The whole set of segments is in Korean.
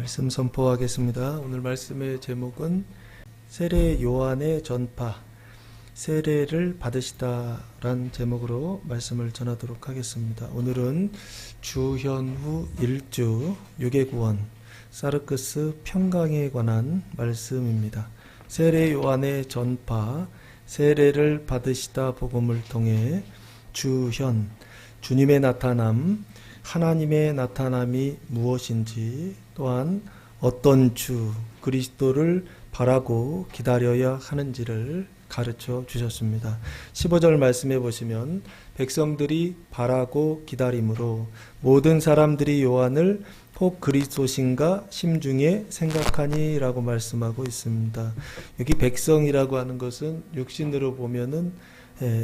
말씀 선포하겠습니다. 오늘 말씀의 제목은 세례 요한의 전파, 세례를 받으시다란 제목으로 말씀을 전하도록 하겠습니다. 오늘은 주현후 1주 유괴구원 사르크스 평강에 관한 말씀입니다. 세례 요한의 전파, 세례를 받으시다 복음을 통해 주현, 주님의 나타남, 하나님의 나타남이 무엇인지, 또한 어떤 주 그리스도를 바라고 기다려야 하는지를 가르쳐 주셨습니다. 15절 말씀해 보시면 백성들이 바라고 기다림으로 모든 사람들이 요한을 혹 그리스도신가 심중에 생각하니 라고 말씀하고 있습니다. 여기 백성이라고 하는 것은 육신으로 보면은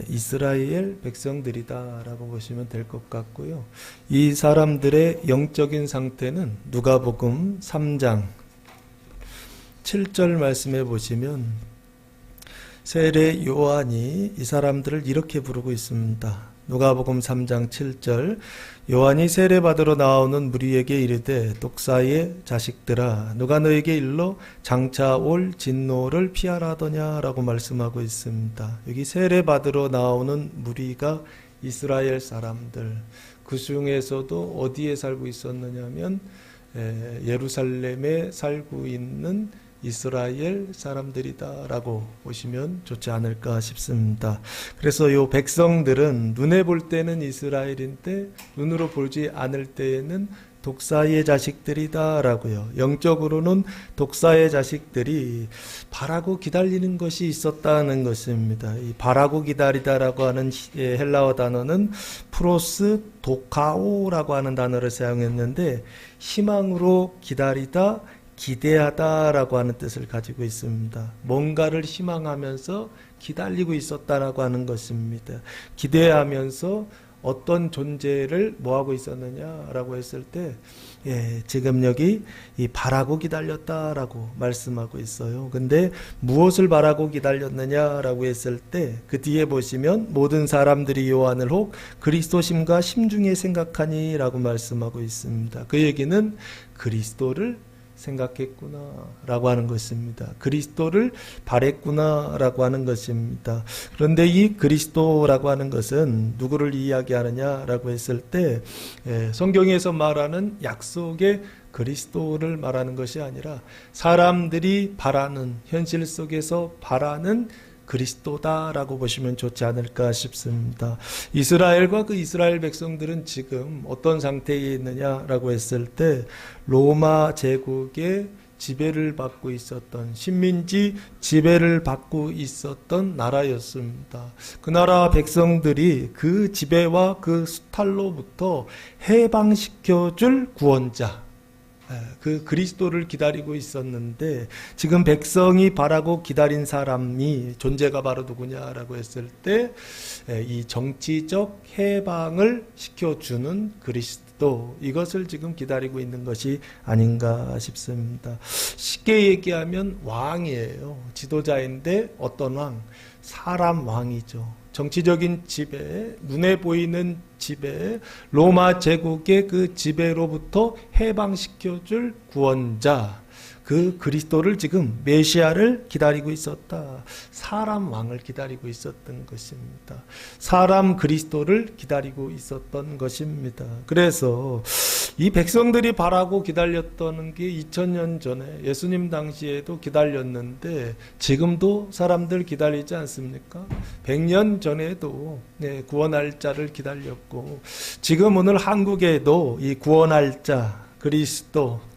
이스라엘 백성들이다 라고 보시면 될 것 같고요. 이 사람들의 영적인 상태는 누가복음 3장 7절 말씀해 보시면 세례 요한이 이 사람들을 이렇게 부르고 있습니다. 누가복음 3장 7절 요한이 세례받으러 나오는 무리에게 이르되 독사의 자식들아 누가 너에게 일러 장차 올 진노를 피하라 하더냐 라고 말씀하고 있습니다. 여기 세례받으러 나오는 무리가 이스라엘 사람들, 그 중에서도 어디에 살고 있었느냐면 예루살렘에 살고 있는 이스라엘 사람들이다 라고 보시면 좋지 않을까 싶습니다. 그래서 이 백성들은 눈에 볼 때는 이스라엘인데 눈으로 보지 않을 때에는 독사의 자식들이다 라고요. 영적으로는 독사의 자식들이 바라고 기다리는 것이 있었다는 것입니다. 이 바라고 기다리다 라고 하는 헬라어 단어는 프로스 도카오라고 하는 단어를 사용했는데 희망으로 기다리다, 기대하다라고 하는 뜻을 가지고 있습니다. 뭔가를 희망하면서 기다리고 있었다라고 하는 것입니다. 기대하면서 어떤 존재를 뭐하고 있었느냐라고 했을 때 지금 여기 이 바라고 기다렸다라고 말씀하고 있어요. 근데 무엇을 바라고 기다렸느냐라고 했을 때 그 뒤에 보시면 모든 사람들이 요한을 혹 그리스도심과 심중에 생각하니 라고 말씀하고 있습니다. 그 얘기는 그리스도를 생각했구나 라고 하는 것입니다. 그리스도를 바랬구나 라고 하는 것입니다. 그런데 이 그리스도라고 하는 것은 누구를 이야기하느냐 라고 했을 때 성경에서 말하는 약속의 그리스도를 말하는 것이 아니라 사람들이 바라는, 현실 속에서 바라는 그리스도다라고 보시면 좋지 않을까 싶습니다. 이스라엘과 그 이스라엘 백성들은 지금 어떤 상태에 있느냐라고 했을 때 로마 제국의 지배를 받고 있었던, 식민지 지배를 받고 있었던 나라였습니다. 그 나라 백성들이 그 지배와 그 수탈로부터 해방시켜줄 구원자, 그 그리스도를 기다리고 있었는데 지금 백성이 바라고 기다린 사람이 존재가 바로 누구냐라고 했을 때 이 정치적 해방을 시켜주는 그리스도, 이것을 지금 기다리고 있는 것이 아닌가 싶습니다. 쉽게 얘기하면 왕이에요. 지도자인데 어떤 왕? 사람 왕이죠. 정치적인 지배, 눈에 보이는 지배, 로마 제국의 그 지배로부터 해방시켜줄 구원자, 그 그리스도를 지금 메시아를 기다리고 있었다. 사람 왕을 기다리고 있었던 것입니다. 사람 그리스도를 기다리고 있었던 것입니다. 그래서 이 백성들이 바라고 기다렸던 게 2000년 전에 예수님 당시에도 기다렸는데 지금도 사람들 기다리지 않습니까? 100년 전에도 구원할 자를 기다렸고 지금 오늘 한국에도 이 구원할 자 그리스도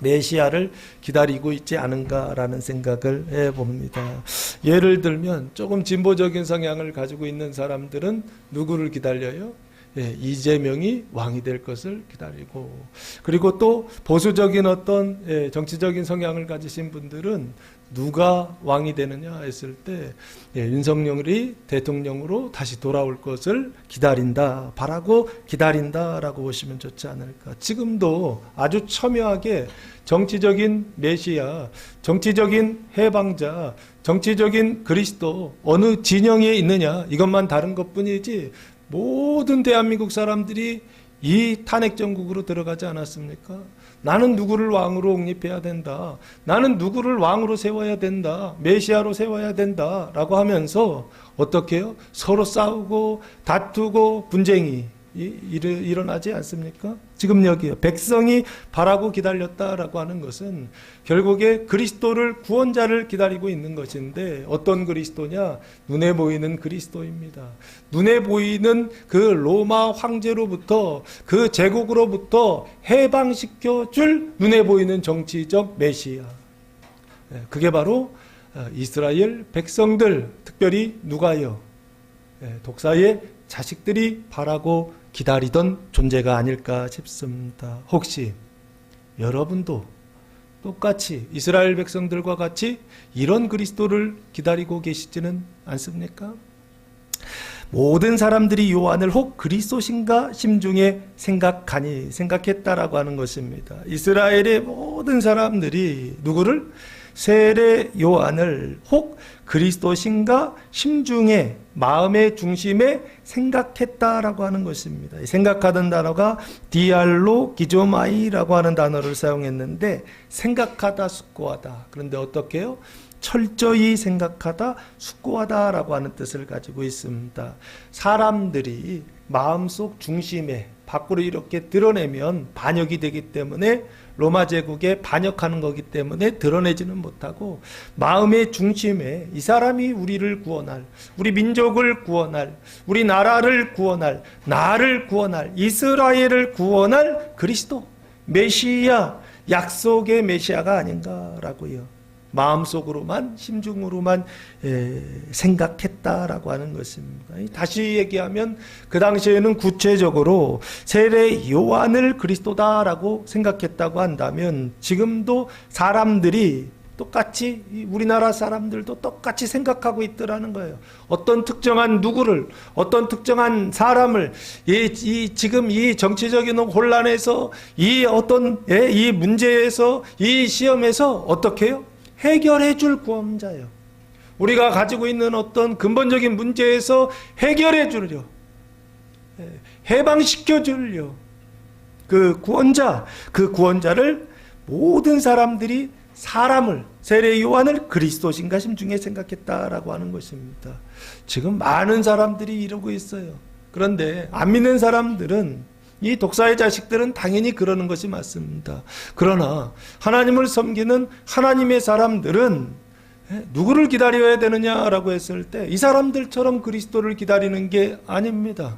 메시아를 기다리고 있지 않은가라는 생각을 해봅니다. 예를 들면 조금 진보적인 성향을 가지고 있는 사람들은 누구를 기다려요? 이재명이 왕이 될 것을 기다리고, 그리고 또 보수적인 어떤 정치적인 성향을 가지신 분들은 누가 왕이 되느냐 했을 때 윤석열이 대통령으로 다시 돌아올 것을 기다린다, 바라고 기다린다라고 보시면 좋지 않을까. 지금도 아주 첨예하게 정치적인 메시아, 정치적인 해방자, 정치적인 그리스도 어느 진영에 있느냐 이것만 다른 것뿐이지 모든 대한민국 사람들이 이 탄핵 정국으로 들어가지 않았습니까? 나는 누구를 왕으로 옹립해야 된다. 나는 누구를 왕으로 세워야 된다. 메시아로 세워야 된다. 라고 하면서 어떻게 해요? 서로 싸우고 다투고 분쟁이 일어나지 않습니까? 지금 여기요. 백성이 바라고 기다렸다라고 하는 것은 결국에 그리스도를 구원자를 기다리고 있는 것인데 어떤 그리스도냐? 눈에 보이는 그리스도입니다. 눈에 보이는 그 로마 황제로부터 그 제국으로부터 해방시켜 줄 눈에 보이는 정치적 메시아. 그게 바로 이스라엘 백성들, 특별히 누가요? 독사의 자식들이 바라고 기다리던 존재가 아닐까 싶습니다. 혹시 여러분도 똑같이 이스라엘 백성들과 같이 이런 그리스도를 기다리고 계시지는 않습니까? 모든 사람들이 요한을 혹 그리스도신가 심중에 생각했다라고 하는 것입니다. 이스라엘의 모든 사람들이 누구를? 세례 요한을 혹 그리스도신가 심중에 마음의 중심에 생각했다라고 하는 것입니다. 생각하던 단어가 디알로 기조마이라고 하는 단어를 사용했는데 생각하다 숙고하다. 그런데 어떻게 해요? 철저히 생각하다 숙고하다라고 하는 뜻을 가지고 있습니다. 사람들이 마음속 중심에 밖으로 이렇게 드러내면 반역이 되기 때문에 로마 제국에 반역하는 거기 때문에 드러내지는 못하고 마음의 중심에 이 사람이 우리를 구원할, 우리 민족을 구원할, 우리 나라를 구원할, 나를 구원할, 이스라엘을 구원할 그리스도, 메시아, 약속의 메시아가 아닌가라고요. 마음속으로만 심중으로만 생각했다라고 하는 것입니다. 다시 얘기하면 그 당시에는 구체적으로 세례 요한을 그리스도다라고 생각했다고 한다면 지금도 사람들이 똑같이 우리나라 사람들도 똑같이 생각하고 있더라는 거예요. 어떤 특정한 누구를, 어떤 특정한 사람을 지금 이 정치적인 혼란에서 이 문제에서 이 시험에서 어떻게 해요? 해결해 줄 구원자예요. 우리가 가지고 있는 어떤 근본적인 문제에서 해결해 주려, 해방시켜 주려 그 구원자를 모든 사람들이 세례 요한을 그리스도신가 심중에 생각했다라고 하는 것입니다. 지금 많은 사람들이 이러고 있어요. 그런데 안 믿는 사람들은 이 독사의 자식들은 당연히 그러는 것이 맞습니다. 그러나 하나님을 섬기는 하나님의 사람들은 누구를 기다려야 되느냐라고 했을 때 이 사람들처럼 그리스도를 기다리는 게 아닙니다.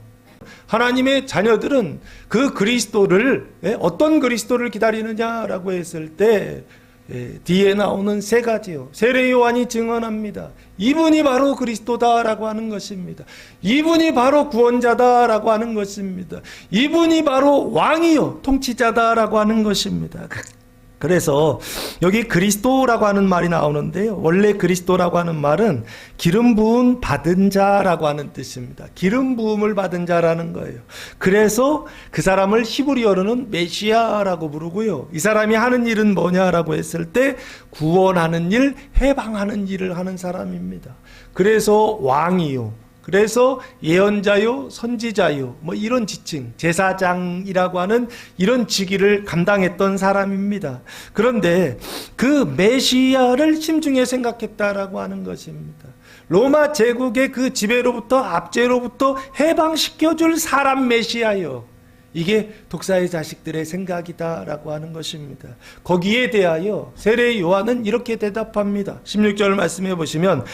하나님의 자녀들은 그 그리스도를 어떤 그리스도를 기다리느냐라고 했을 때 뒤에 나오는 세 가지요. 세례 요한이 증언합니다. 이분이 바로 그리스도다라고 하는 것입니다. 이분이 바로 구원자다라고 하는 것입니다. 이분이 바로 왕이요 통치자다라고 하는 것입니다. 그래서 여기 그리스도라고 하는 말이 나오는데요. 원래 그리스도라고 하는 말은 기름 부음 받은 자라고 하는 뜻입니다. 기름 부음을 받은 자라는 거예요. 그래서 그 사람을 히브리어로는 메시아라고 부르고요. 이 사람이 하는 일은 뭐냐라고 했을 때 구원하는 일, 해방하는 일을 하는 사람입니다. 그래서 왕이요. 그래서 예언자요, 선지자요, 이런 지칭, 제사장이라고 하는 이런 직위를 감당했던 사람입니다. 그런데 그 메시아를 심중에 생각했다라고 하는 것입니다. 로마 제국의 그 지배로부터, 압제로부터 해방시켜줄 사람 메시아요. 이게 독사의 자식들의 생각이다라고 하는 것입니다. 거기에 대하여 세례 요한은 이렇게 대답합니다. 16절 말씀해 보시면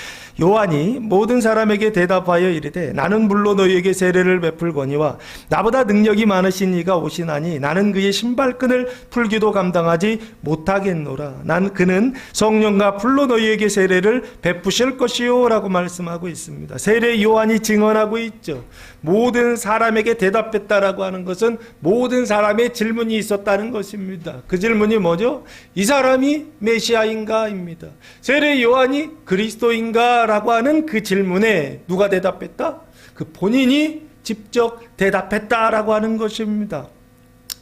요한이 모든 사람에게 대답하여 이르되 나는 물로 너희에게 세례를 베풀거니와 나보다 능력이 많으신 이가 오시나니 나는 그의 신발끈을 풀기도 감당하지 못하겠노라. 그는 성령과 불로 너희에게 세례를 베푸실 것이요 라고 말씀하고 있습니다. 세례 요한이 증언하고 있죠. 모든 사람에게 대답했다라고 하는 것은 모든 사람의 질문이 있었다는 것입니다. 그 질문이 뭐죠? 이 사람이 메시아인가입니다. 세례 요한이 그리스도인가? 라고 하는 그 질문에 누가 대답했다? 그 본인이 직접 대답했다라고 하는 것입니다.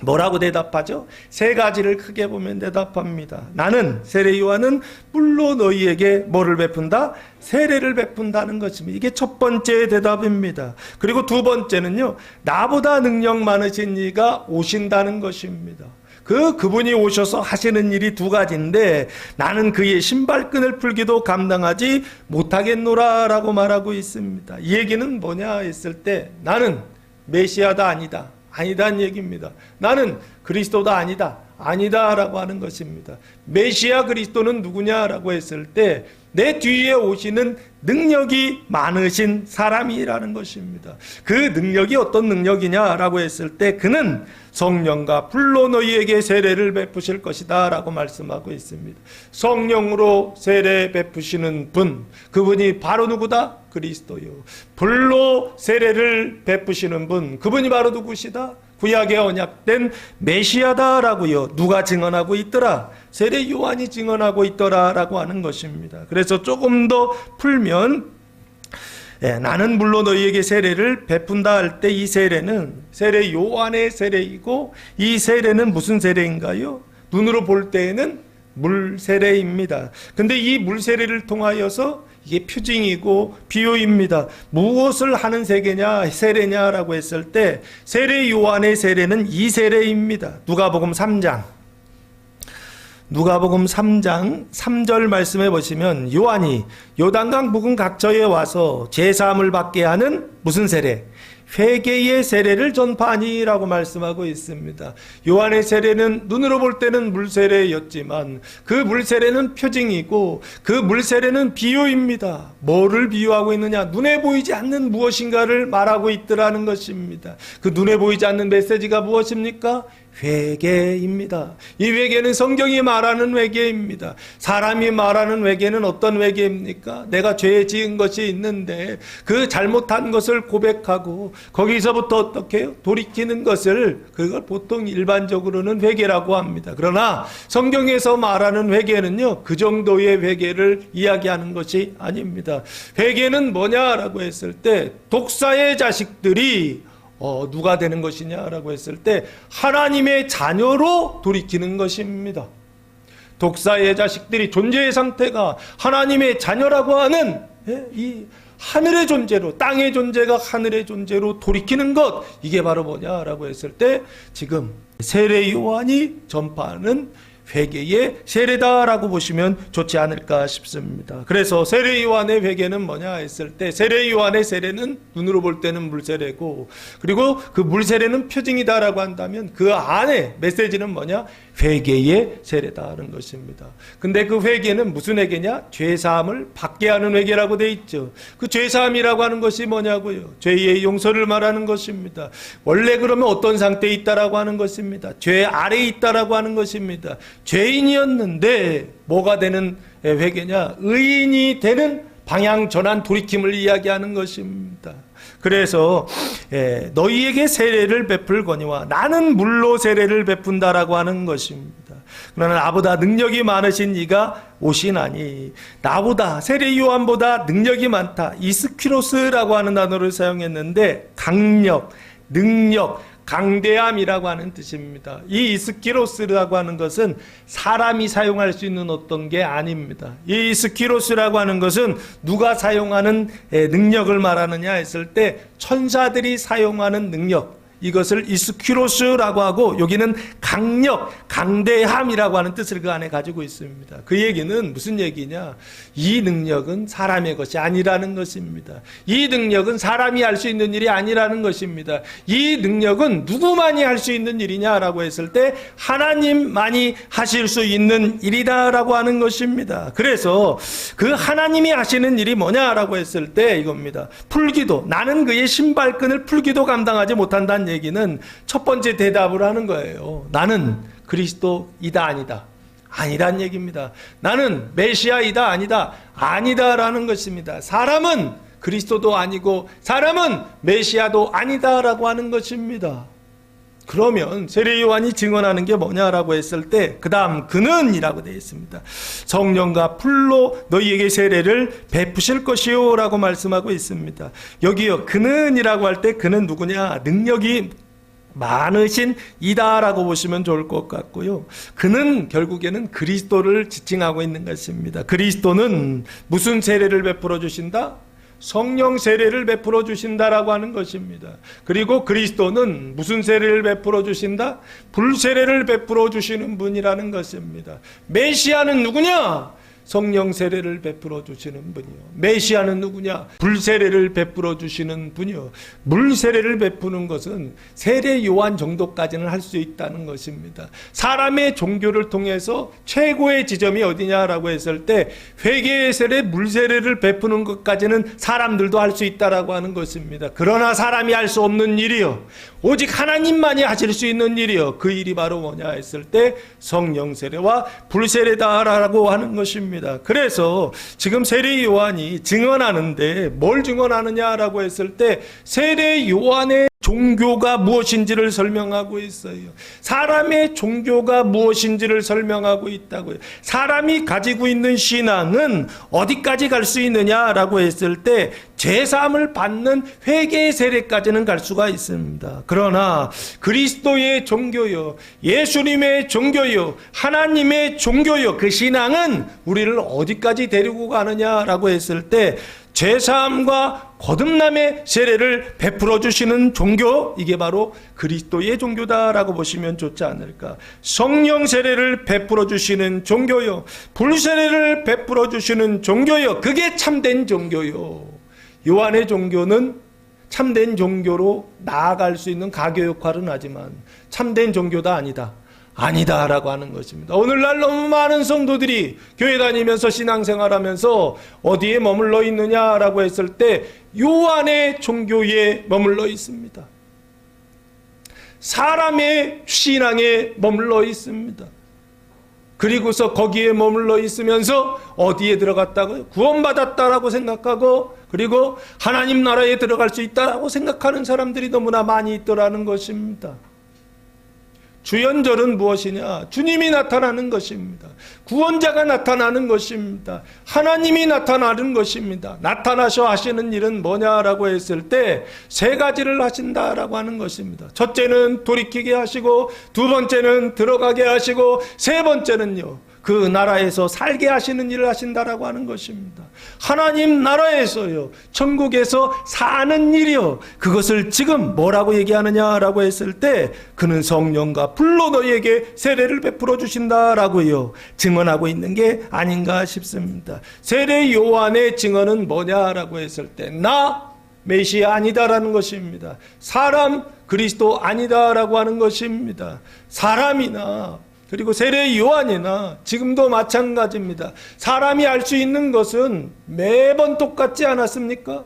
뭐라고 대답하죠? 세 가지를 크게 보면 대답합니다. 나는, 세례 요한은 물로 너희에게 뭐를 베푼다? 세례를 베푼다는 것입니다. 이게 첫 번째 대답입니다. 그리고 두 번째는요, 나보다 능력 많으신 이가 오신다는 것입니다. 그분이 오셔서 하시는 일이 두 가지인데 나는 그의 신발끈을 풀기도 감당하지 못하겠노라 라고 말하고 있습니다. 이 얘기는 뭐냐 했을 때 나는 메시아다 아니다. 아니다는 얘기입니다. 나는 그리스도다 아니다. 아니다라고 하는 것입니다. 메시아 그리스도는 누구냐라고 했을 때 내 뒤에 오시는 능력이 많으신 사람이라는 것입니다. 그 능력이 어떤 능력이냐라고 했을 때 그는 성령과 불로 너희에게 세례를 베푸실 것이다 라고 말씀하고 있습니다. 성령으로 세례 베푸시는 분, 그분이 바로 누구다? 그리스도요. 불로 세례를 베푸시는 분, 그분이 바로 누구시다? 구약의 언약된 메시아다라고요. 누가 증언하고 있더라? 세례 요한이 증언하고 있더라라고 하는 것입니다. 그래서 조금 더 풀면 나는 물론 너희에게 세례를 베푼다 할 때 이 세례는 세례 요한의 세례이고 이 세례는 무슨 세례인가요? 눈으로 볼 때에는 물 세례입니다. 근데 이 물 세례를 통하여서 이게 표징이고 비유입니다. 무엇을 하는 세례냐라고 했을 때 세례 요한의 세례는 이 세례입니다. 누가복음 3장 3절 말씀해 보시면 요한이 요단강 부근 각처에 와서 제사함을 받게 하는 무슨 세례? 회개의 세례를 전파하니라고 말씀하고 있습니다. 요한의 세례는 눈으로 볼 때는 물세례였지만 그 물세례는 표징이고 그 물세례는 비유입니다. 뭐를 비유하고 있느냐? 눈에 보이지 않는 무엇인가를 말하고 있더라는 것입니다. 그 눈에 보이지 않는 메시지가 무엇입니까? 회개입니다. 이 회개는 성경이 말하는 회개입니다. 사람이 말하는 회개는 어떤 회개입니까? 내가 죄 지은 것이 있는데 그 잘못한 것을 고백하고 거기서부터 어떻게 해요? 돌이키는 것을 그걸 보통 일반적으로는 회개라고 합니다. 그러나 성경에서 말하는 회개는요, 그 정도의 회개를 이야기하는 것이 아닙니다. 회개는 뭐냐라고 했을 때 독사의 자식들이 누가 되는 것이냐라고 했을 때 하나님의 자녀로 돌이키는 것입니다. 독사의 자식들이 존재의 상태가 하나님의 자녀라고 하는 이 하늘의 존재로, 땅의 존재가 하늘의 존재로 돌이키는 것, 이게 바로 뭐냐라고 했을 때 지금 세례 요한이 전파하는 회개의 세례다라고 보시면 좋지 않을까 싶습니다. 그래서 세례 요한의 회개는 뭐냐 했을 때 세례 요한의 세례는 눈으로 볼 때는 물세례고 그리고 그 물세례는 표징이다라고 한다면 그 안에 메시지는 뭐냐? 회개의 세례다라는 것입니다. 근데 그 회개는 무슨 회개냐? 죄사함을 받게 하는 회개라고 돼 있죠. 그 죄사함이라고 하는 것이 뭐냐고요? 죄의 용서를 말하는 것입니다. 원래 그러면 어떤 상태에 있다라고 하는 것입니다. 죄 아래에 있다라고 하는 것입니다. 죄인이었는데 뭐가 되는 회개냐? 의인이 되는 방향 전환 돌이킴을 이야기하는 것입니다. 그래서 너희에게 세례를 베풀거니와 나는 물로 세례를 베푼다라고 하는 것입니다. 그러나 나보다 능력이 많으신 이가 오시나니 나보다 세례 요한보다 능력이 많다. 이스키로스라고 하는 단어를 사용했는데 강력, 능력, 강대함이라고 하는 뜻입니다. 이 이스키로스라고 하는 것은 사람이 사용할 수 있는 어떤 게 아닙니다. 이 이스키로스라고 하는 것은 누가 사용하는 능력을 말하느냐 했을 때 천사들이 사용하는 능력, 이것을 이스키로스라고 하고 여기는 강력, 강대함이라고 하는 뜻을 그 안에 가지고 있습니다. 그 얘기는 무슨 얘기냐? 이 능력은 사람의 것이 아니라는 것입니다. 이 능력은 사람이 할 수 있는 일이 아니라는 것입니다. 이 능력은 누구만이 할 수 있는 일이냐라고 했을 때 하나님만이 하실 수 있는 일이다라고 하는 것입니다. 그래서 그 하나님이 하시는 일이 뭐냐라고 했을 때 이겁니다. 풀기도, 나는 그의 신발끈을 풀기도 감당하지 못한다는 얘기는 첫 번째 대답을 하는 거예요. 나는 그리스도이다 아니다. 아니란 얘기입니다. 나는 메시아이다 아니다. 아니다라는 것입니다. 사람은 그리스도도 아니고 사람은 메시아도 아니다라고 하는 것입니다. 그러면 세례 요한이 증언하는 게 뭐냐라고 했을 때 그 다음 그는 이라고 되어 있습니다. 성령과 불로 너희에게 세례를 베푸실 것이요 라고 말씀하고 있습니다. 여기요 그는 이라고 할 때 그는 누구냐? 능력이 많으신 이다라고 보시면 좋을 것 같고요. 그는 결국에는 그리스도를 지칭하고 있는 것입니다. 그리스도는 무슨 세례를 베풀어 주신다? 성령 세례를 베풀어 주신다라고 하는 것입니다. 그리고 그리스도는 무슨 세례를 베풀어 주신다? 불세례를 베풀어 주시는 분이라는 것입니다. 메시아는 누구냐? 성령 세례를 베풀어 주시는 분이요. 메시아는 누구냐? 불세례를 베풀어 주시는 분이요. 물세례를 베푸는 것은 세례 요한 정도까지는 할 수 있다는 것입니다. 사람의 종교를 통해서 최고의 지점이 어디냐라고 했을 때 회개의 세례, 물세례를 베푸는 것까지는 사람들도 할 수 있다라고 하는 것입니다. 그러나 사람이 할 수 없는 일이요. 오직 하나님만이 하실 수 있는 일이요. 그 일이 바로 뭐냐 했을 때 성령 세례와 불세례다라고 하는 것입니다. 그래서 지금 세례 요한이 증언하는데 뭘 증언하느냐라고 했을 때 세례 요한의 종교가 무엇인지를 설명하고 있어요. 사람의 종교가 무엇인지를 설명하고 있다고요. 사람이 가지고 있는 신앙은 어디까지 갈 수 있느냐라고 했을 때 제사함을 받는 회개의 세례까지는 갈 수가 있습니다. 그러나 그리스도의 종교요, 예수님의 종교요, 하나님의 종교요, 그 신앙은 우리를 어디까지 데리고 가느냐라고 했을 때 제사함과 거듭남의 세례를 베풀어 주시는 종교, 이게 바로 그리스도의 종교다라고 보시면 좋지 않을까. 성령 세례를 베풀어 주시는 종교요, 불세례를 베풀어 주시는 종교요, 그게 참된 종교요. 요한의 종교는 참된 종교로 나아갈 수 있는 가교 역할은 하지만 참된 종교다 아니다라고 하는 것입니다. 오늘날 너무 많은 성도들이 교회 다니면서 신앙생활하면서 어디에 머물러 있느냐라고 했을 때 요한의 종교에 머물러 있습니다. 사람의 신앙에 머물러 있습니다. 그리고서 거기에 머물러 있으면서 어디에 들어갔다고요? 구원받았다라고 생각하고, 그리고 하나님 나라에 들어갈 수 있다라고 생각하는 사람들이 너무나 많이 있더라는 것입니다. 주연절은 무엇이냐? 주님이 나타나는 것입니다. 구원자가 나타나는 것입니다. 하나님이 나타나는 것입니다. 나타나셔 하시는 일은 뭐냐라고 했을 때 세 가지를 하신다라고 하는 것입니다. 첫째는 돌이키게 하시고, 두 번째는 들어가게 하시고, 세 번째는요, 그 나라에서 살게 하시는 일을 하신다라고 하는 것입니다. 하나님 나라에서요, 천국에서 사는 일이요, 그것을 지금 뭐라고 얘기하느냐라고 했을 때 그는 성령과 불로 너희에게 세례를 베풀어 주신다라고요 증언하고 있는 게 아닌가 싶습니다. 세례 요한의 증언은 뭐냐라고 했을 때 나 메시아 아니다라는 것입니다. 사람 그리스도 아니다라고 하는 것입니다. 사람이나 그리고 세례 요한이나 지금도 마찬가지입니다. 사람이 알 수 있는 것은 매번 똑같지 않았습니까?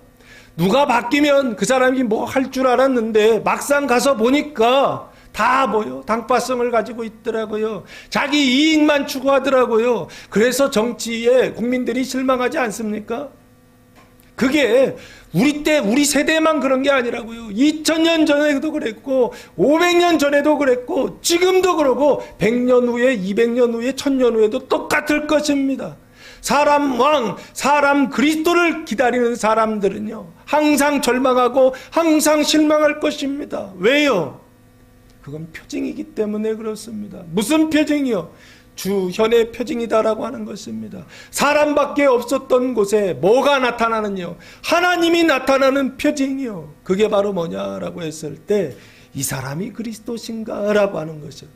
누가 바뀌면 그 사람이 뭐 할 줄 알았는데 막상 가서 보니까 다 뭐요? 당파성을 가지고 있더라고요. 자기 이익만 추구하더라고요. 그래서 정치에 국민들이 실망하지 않습니까? 그게 우리 때, 우리 세대만 그런 게 아니라고요. 2000년 전에도 그랬고, 500년 전에도 그랬고, 지금도 그러고, 100년 후에, 200년 후에, 1000년 후에도 똑같을 것입니다. 사람 왕, 사람 그리스도를 기다리는 사람들은요, 항상 절망하고, 항상 실망할 것입니다. 왜요? 그건 표징이기 때문에 그렇습니다. 무슨 표징이요? 주현의 표징이다라고 하는 것입니다. 사람밖에 없었던 곳에 뭐가 나타나는요? 하나님이 나타나는 표징이요. 그게 바로 뭐냐라고 했을 때 이 사람이 그리스도신가라고 하는 것이죠.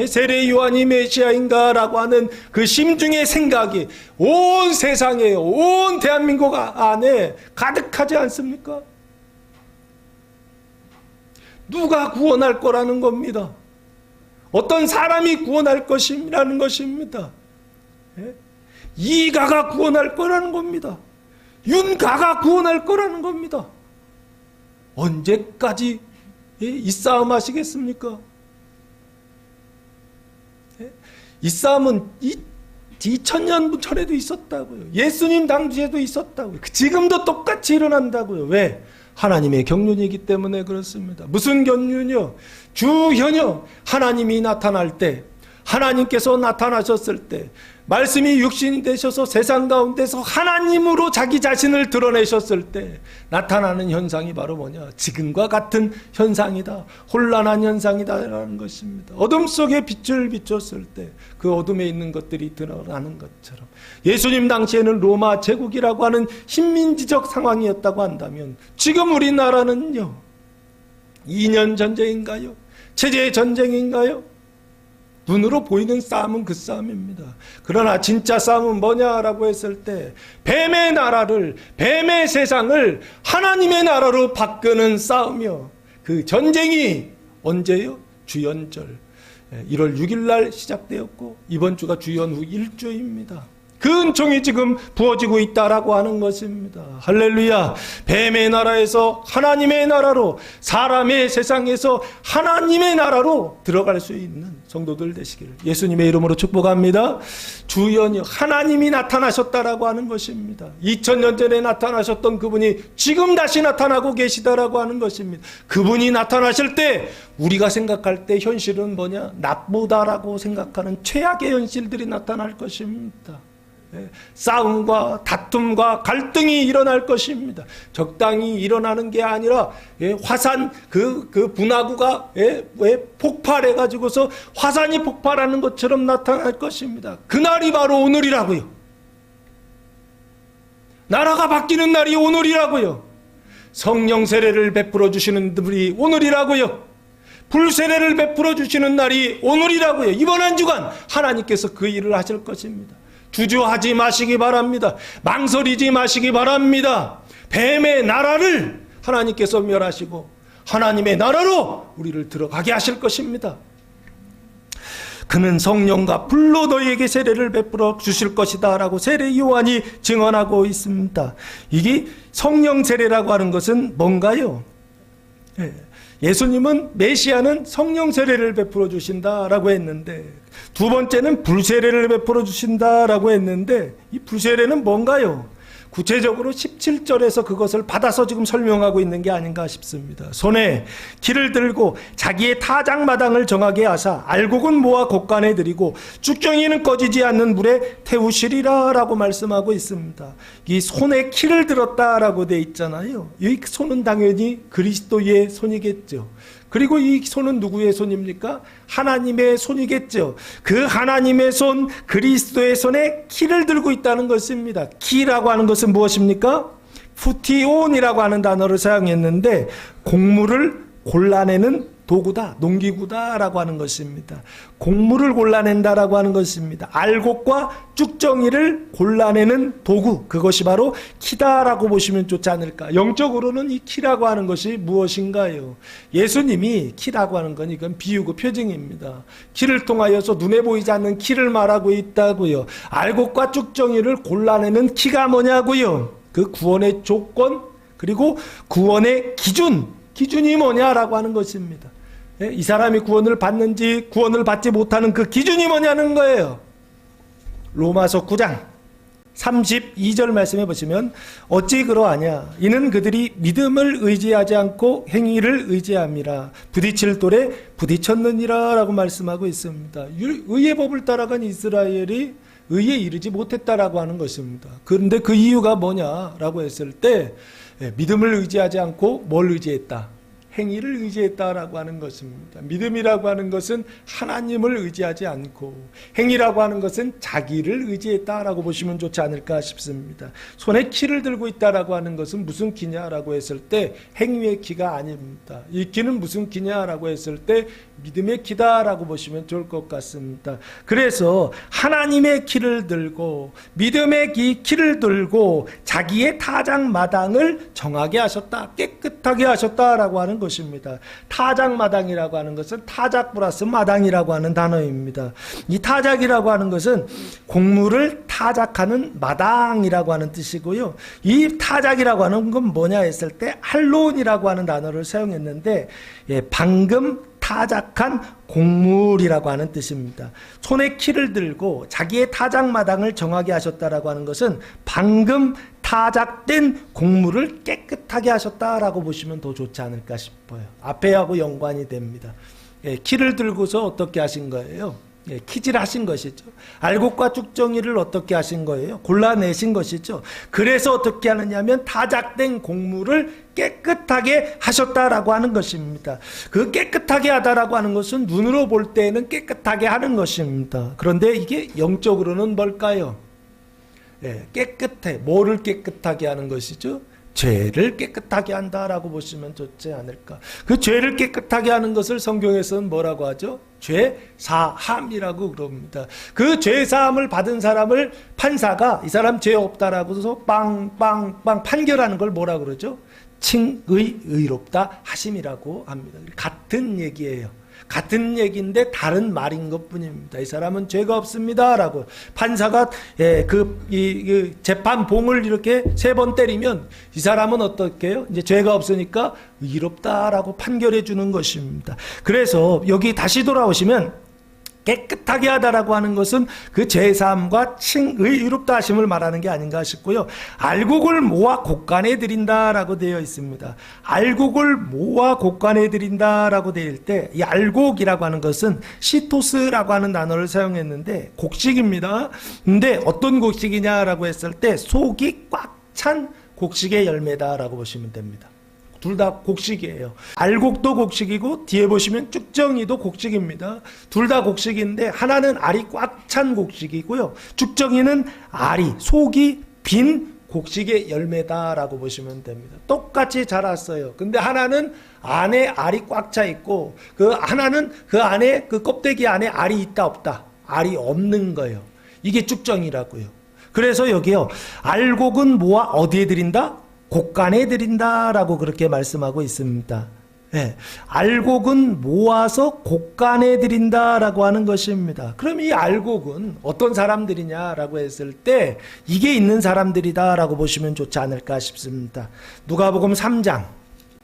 세례 요한이 메시아인가라고 하는 그 심중의 생각이 온 세상에, 온 대한민국 안에 가득하지 않습니까? 누가 구원할 거라는 겁니다. 어떤 사람이 구원할 것이라는 것입니다. 이가가 구원할 거라는 겁니다. 윤가가 구원할 거라는 겁니다. 언제까지 이 싸움 하시겠습니까? 이 싸움은 2000년 전에도 있었다고요. 예수님 당시에도 있었다고요. 지금도 똑같이 일어난다고요. 왜? 하나님의 경륜이기 때문에 그렇습니다. 무슨 경륜이요? 주현요. 하나님이 나타날 때 하나님께서 나타나셨을 때, 말씀이 육신이 되셔서 세상 가운데서 하나님으로 자기 자신을 드러내셨을 때 나타나는 현상이 바로 뭐냐? 지금과 같은 현상이다. 혼란한 현상이다라는 것입니다. 어둠 속에 빛을 비췄을 때 그 어둠에 있는 것들이 드러나는 것처럼, 예수님 당시에는 로마 제국이라고 하는 식민지적 상황이었다고 한다면 지금 우리나라는요, 2년 전쟁인가요? 체제 전쟁인가요? 눈으로 보이는 싸움은 그 싸움입니다. 그러나 진짜 싸움은 뭐냐라고 했을 때, 뱀의 나라를, 뱀의 세상을 하나님의 나라로 바꾸는 싸움이요. 그 전쟁이 언제요? 주연절 1월 6일 날 시작되었고 이번 주가 주연 후 1주입니다. 그 은총이 지금 부어지고 있다라고 하는 것입니다. 할렐루야. 뱀의 나라에서 하나님의 나라로, 사람의 세상에서 하나님의 나라로 들어갈 수 있는 성도들 되시기를 예수님의 이름으로 축복합니다. 주연이 하나님이 나타나셨다라고 하는 것입니다. 2000년 전에 나타나셨던 그분이 지금 다시 나타나고 계시다라고 하는 것입니다. 그분이 나타나실 때 우리가 생각할 때 현실은 뭐냐? 나쁘다라고 생각하는 최악의 현실들이 나타날 것입니다. 싸움과 다툼과 갈등이 일어날 것입니다. 적당히 일어나는 게 아니라 화산 그 분화구가 폭발해 가지고서 화산이 폭발하는 것처럼 나타날 것입니다. 그날이 바로 오늘이라고요. 나라가 바뀌는 날이 오늘이라고요. 성령 세례를 베풀어 주시는 분이 오늘이라고요. 불세례를 베풀어 주시는 날이 오늘이라고요. 이번 한 주간 하나님께서 그 일을 하실 것입니다. 주저하지 마시기 바랍니다. 망설이지 마시기 바랍니다. 뱀의 나라를 하나님께서 멸하시고 하나님의 나라로 우리를 들어가게 하실 것입니다. 그는 성령과 불로 너희에게 세례를 베풀어 주실 것이다 라고 세례 요한이 증언하고 있습니다. 이게 성령 세례라고 하는 것은 뭔가요? 예수님은 메시아는 성령 세례를 베풀어 주신다라고 했는데, 두 번째는 불세례를 베풀어 주신다라고 했는데, 이 불세례는 뭔가요? 구체적으로 17절에서 그것을 받아서 지금 설명하고 있는 게 아닌가 싶습니다. 손에 키를 들고 자기의 타작마당을 정하게 하사 알곡은 모아 곡간에 들이고 쭉정이는 꺼지지 않는 물에 태우시리라 라고 말씀하고 있습니다. 이 손에 키를 들었다라고 돼 있잖아요. 이 손은 당연히 그리스도의 손이겠죠. 그리고 이 손은 누구의 손입니까? 하나님의 손이겠죠. 그 하나님의 손, 그리스도의 손에 키를 들고 있다는 것입니다. 키라고 하는 것은 무엇입니까? 푸티온이라고 하는 단어를 사용했는데, 곡물을 골라내는 도구다, 농기구다라고 하는 것입니다. 곡물을 골라낸다라고 하는 것입니다. 알곡과 쭉정이를 골라내는 도구, 그것이 바로 키다라고 보시면 좋지 않을까. 영적으로는 이 키라고 하는 것이 무엇인가요? 예수님이 키라고 하는 건 이건 비유고 표징입니다. 키를 통하여서 눈에 보이지 않는 키를 말하고 있다고요. 알곡과 쭉정이를 골라내는 키가 뭐냐고요? 그 구원의 조건, 그리고 구원의 기준이 뭐냐라고 하는 것입니다. 이 사람이 구원을 받는지 구원을 받지 못하는 그 기준이 뭐냐는 거예요. 로마서 9장 32절 말씀해 보시면, 어찌 그러하냐? 이는 그들이 믿음을 의지하지 않고 행위를 의지함이라. 부딪힐 돌에 부딪혔느니라 라고 말씀하고 있습니다. 의의 법을 따라간 이스라엘이 의에 이르지 못했다라고 하는 것입니다. 그런데 그 이유가 뭐냐라고 했을 때, 믿음을 의지하지 않고 뭘 의지했다? 행위를 의지했다라고 하는 것입니다. 믿음이라고 하는 것은 하나님을 의지하지 않고, 행위라고 하는 것은 자기를 의지했다라고 보시면 좋지 않을까 싶습니다. 손에 키를 들고 있다라고 하는 것은 무슨 키냐라고 했을 때 행위의 키가 아닙니다. 이 키는 무슨 키냐라고 했을 때 믿음의 키다라고 보시면 좋을 것 같습니다. 그래서 하나님의 키를 들고 믿음의 키를 들고 자기의 타작마당을 정하게 하셨다, 깨끗하게 하셨다라고 하는 것입니다. 타작마당이라고 하는 것은 타작 플러스 마당이라고 하는 단어입니다. 이 타작이라고 하는 것은 곡물을 타작하는 마당이라고 하는 뜻이고요. 이 타작이라고 하는 건 뭐냐 했을 때 할론이라고 하는 단어를 사용했는데, 방금 타작한 곡물이라고 하는 뜻입니다. 손에 키를 들고 자기의 타작마당을 정하게 하셨다라고 하는 것은 방금 타작된 곡물을 깨끗하게 하셨다라고 보시면 더 좋지 않을까 싶어요. 앞에하고 연관이 됩니다. 키를 들고서 어떻게 하신 거예요? 키질 하신 것이죠. 알곡과 쭉정이를 어떻게 하신 거예요? 골라내신 것이죠. 그래서 어떻게 하느냐면 타작된 곡물을 깨끗하게 하셨다라고 하는 것입니다. 그 깨끗하게 하다라고 하는 것은 눈으로 볼 때는 깨끗하게 하는 것입니다. 그런데 이게 영적으로는 뭘까요? 깨끗해. 뭐를 깨끗하게 하는 것이죠? 죄를 깨끗하게 한다라고 보시면 좋지 않을까. 그 죄를 깨끗하게 하는 것을 성경에서는 뭐라고 하죠? 죄사함이라고 그럽니다. 그 죄사함을 받은 사람을 판사가 이 사람 죄 없다라고 해서 빵빵빵 판결하는 걸 뭐라고 그러죠? 칭의 의롭다 하심이라고 합니다. 같은 얘기예요. 같은 얘기인데 다른 말인 것 뿐입니다. 이 사람은 죄가 없습니다라고 판사가 그 재판봉을 이렇게 3번 때리면 이 사람은 어떻게 해요? 이제 죄가 없으니까 의롭다라고 판결해 주는 것입니다. 그래서 여기 다시 돌아오시면 깨끗하게 하다라고 하는 것은 그 제사함과 칭의 의롭다 하심을 말하는 게 아닌가 싶고요. 알곡을 모아 곡간에 드린다라고 되어 있습니다. 알곡을 모아 곡간에 드린다라고 되어 있을 때 이 알곡이라고 하는 것은 시토스라고 하는 단어를 사용했는데 곡식입니다. 근데 어떤 곡식이냐라고 했을 때 속이 꽉 찬 곡식의 열매다라고 보시면 됩니다. 둘 다 곡식이에요. 알곡도 곡식이고 뒤에 보시면 쭉정이도 곡식입니다. 둘 다 곡식인데 하나는 알이 꽉 찬 곡식이고요. 쭉정이는 알이 속이 빈 곡식의 열매다라고 보시면 됩니다. 똑같이 자랐어요. 근데 하나는 안에 알이 꽉 차 있고 그 하나는 그 안에 그 껍데기 안에 알이 있다 없다. 알이 없는 거예요. 이게 쭉정이라고요. 그래서 여기요. 알곡은 모아 어디에 드린다? 곡간에 드린다라고 그렇게 말씀하고 있습니다. 알곡은 모아서 곡간에 드린다라고 하는 것입니다. 그럼 이 알곡은 어떤 사람들이냐라고 했을 때 이게 있는 사람들이다라고 보시면 좋지 않을까 싶습니다. 누가복음 3장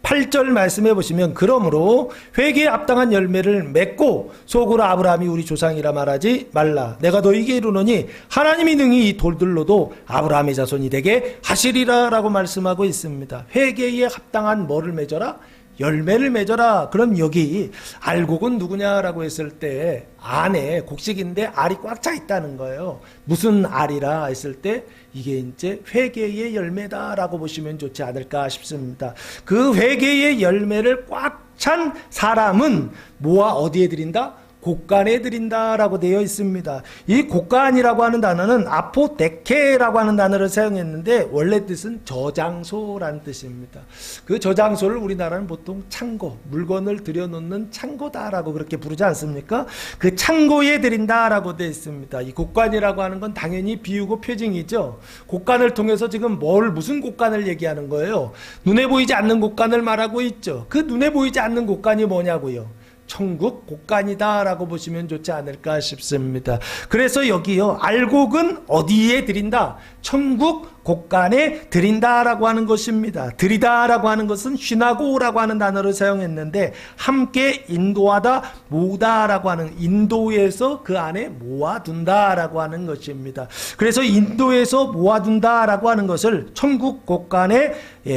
8절 말씀해 보시면 그러므로 회개에 합당한 열매를 맺고 속으로 아브라함이 우리 조상이라 말하지 말라. 내가 너희에게 이르노니 하나님이 능히 이 돌들로도 아브라함의 자손이 되게 하시리라 라고 말씀하고 있습니다. 회개에 합당한 뭐를 맺어라? 열매를 맺어라. 그럼 여기 알곡은 누구냐라고 했을 때 안에 곡식인데 알이 꽉 차 있다는 거예요. 무슨 알이라 했을 때 이게 이제 회개의 열매다라고 보시면 좋지 않을까 싶습니다. 그 회개의 열매를 꽉 찬 사람은 모아 어디에 드린다? 곡간에 드린다라고 되어 있습니다. 이 곡간이라고 하는 단어는 아포데케라고 하는 단어를 사용했는데 원래 뜻은 저장소라는 뜻입니다. 그 저장소를 우리나라는 보통 창고, 물건을 들여놓는 창고다라고 그렇게 부르지 않습니까? 그 창고에 드린다라고 되어 있습니다. 이 곡간이라고 하는 건 당연히 비유고 표징이죠. 곡간을 통해서 지금 무슨 곡간을 얘기하는 거예요? 눈에 보이지 않는 곡간을 말하고 있죠. 그 눈에 보이지 않는 곡간이 뭐냐고요? 천국 곡간이다라고 보시면 좋지 않을까 싶습니다. 그래서 여기요. 알곡은 어디에 드린다? 천국 곡간에 드린다라고 하는 것입니다. 드리다라고 하는 것은 휘나고라고 하는 단어를 사용했는데 함께 인도하다, 모으다라고 하는 인도에서 그 안에 모아둔다라고 하는 것입니다. 그래서 인도에서 모아둔다라고 하는 것을 천국 곡간에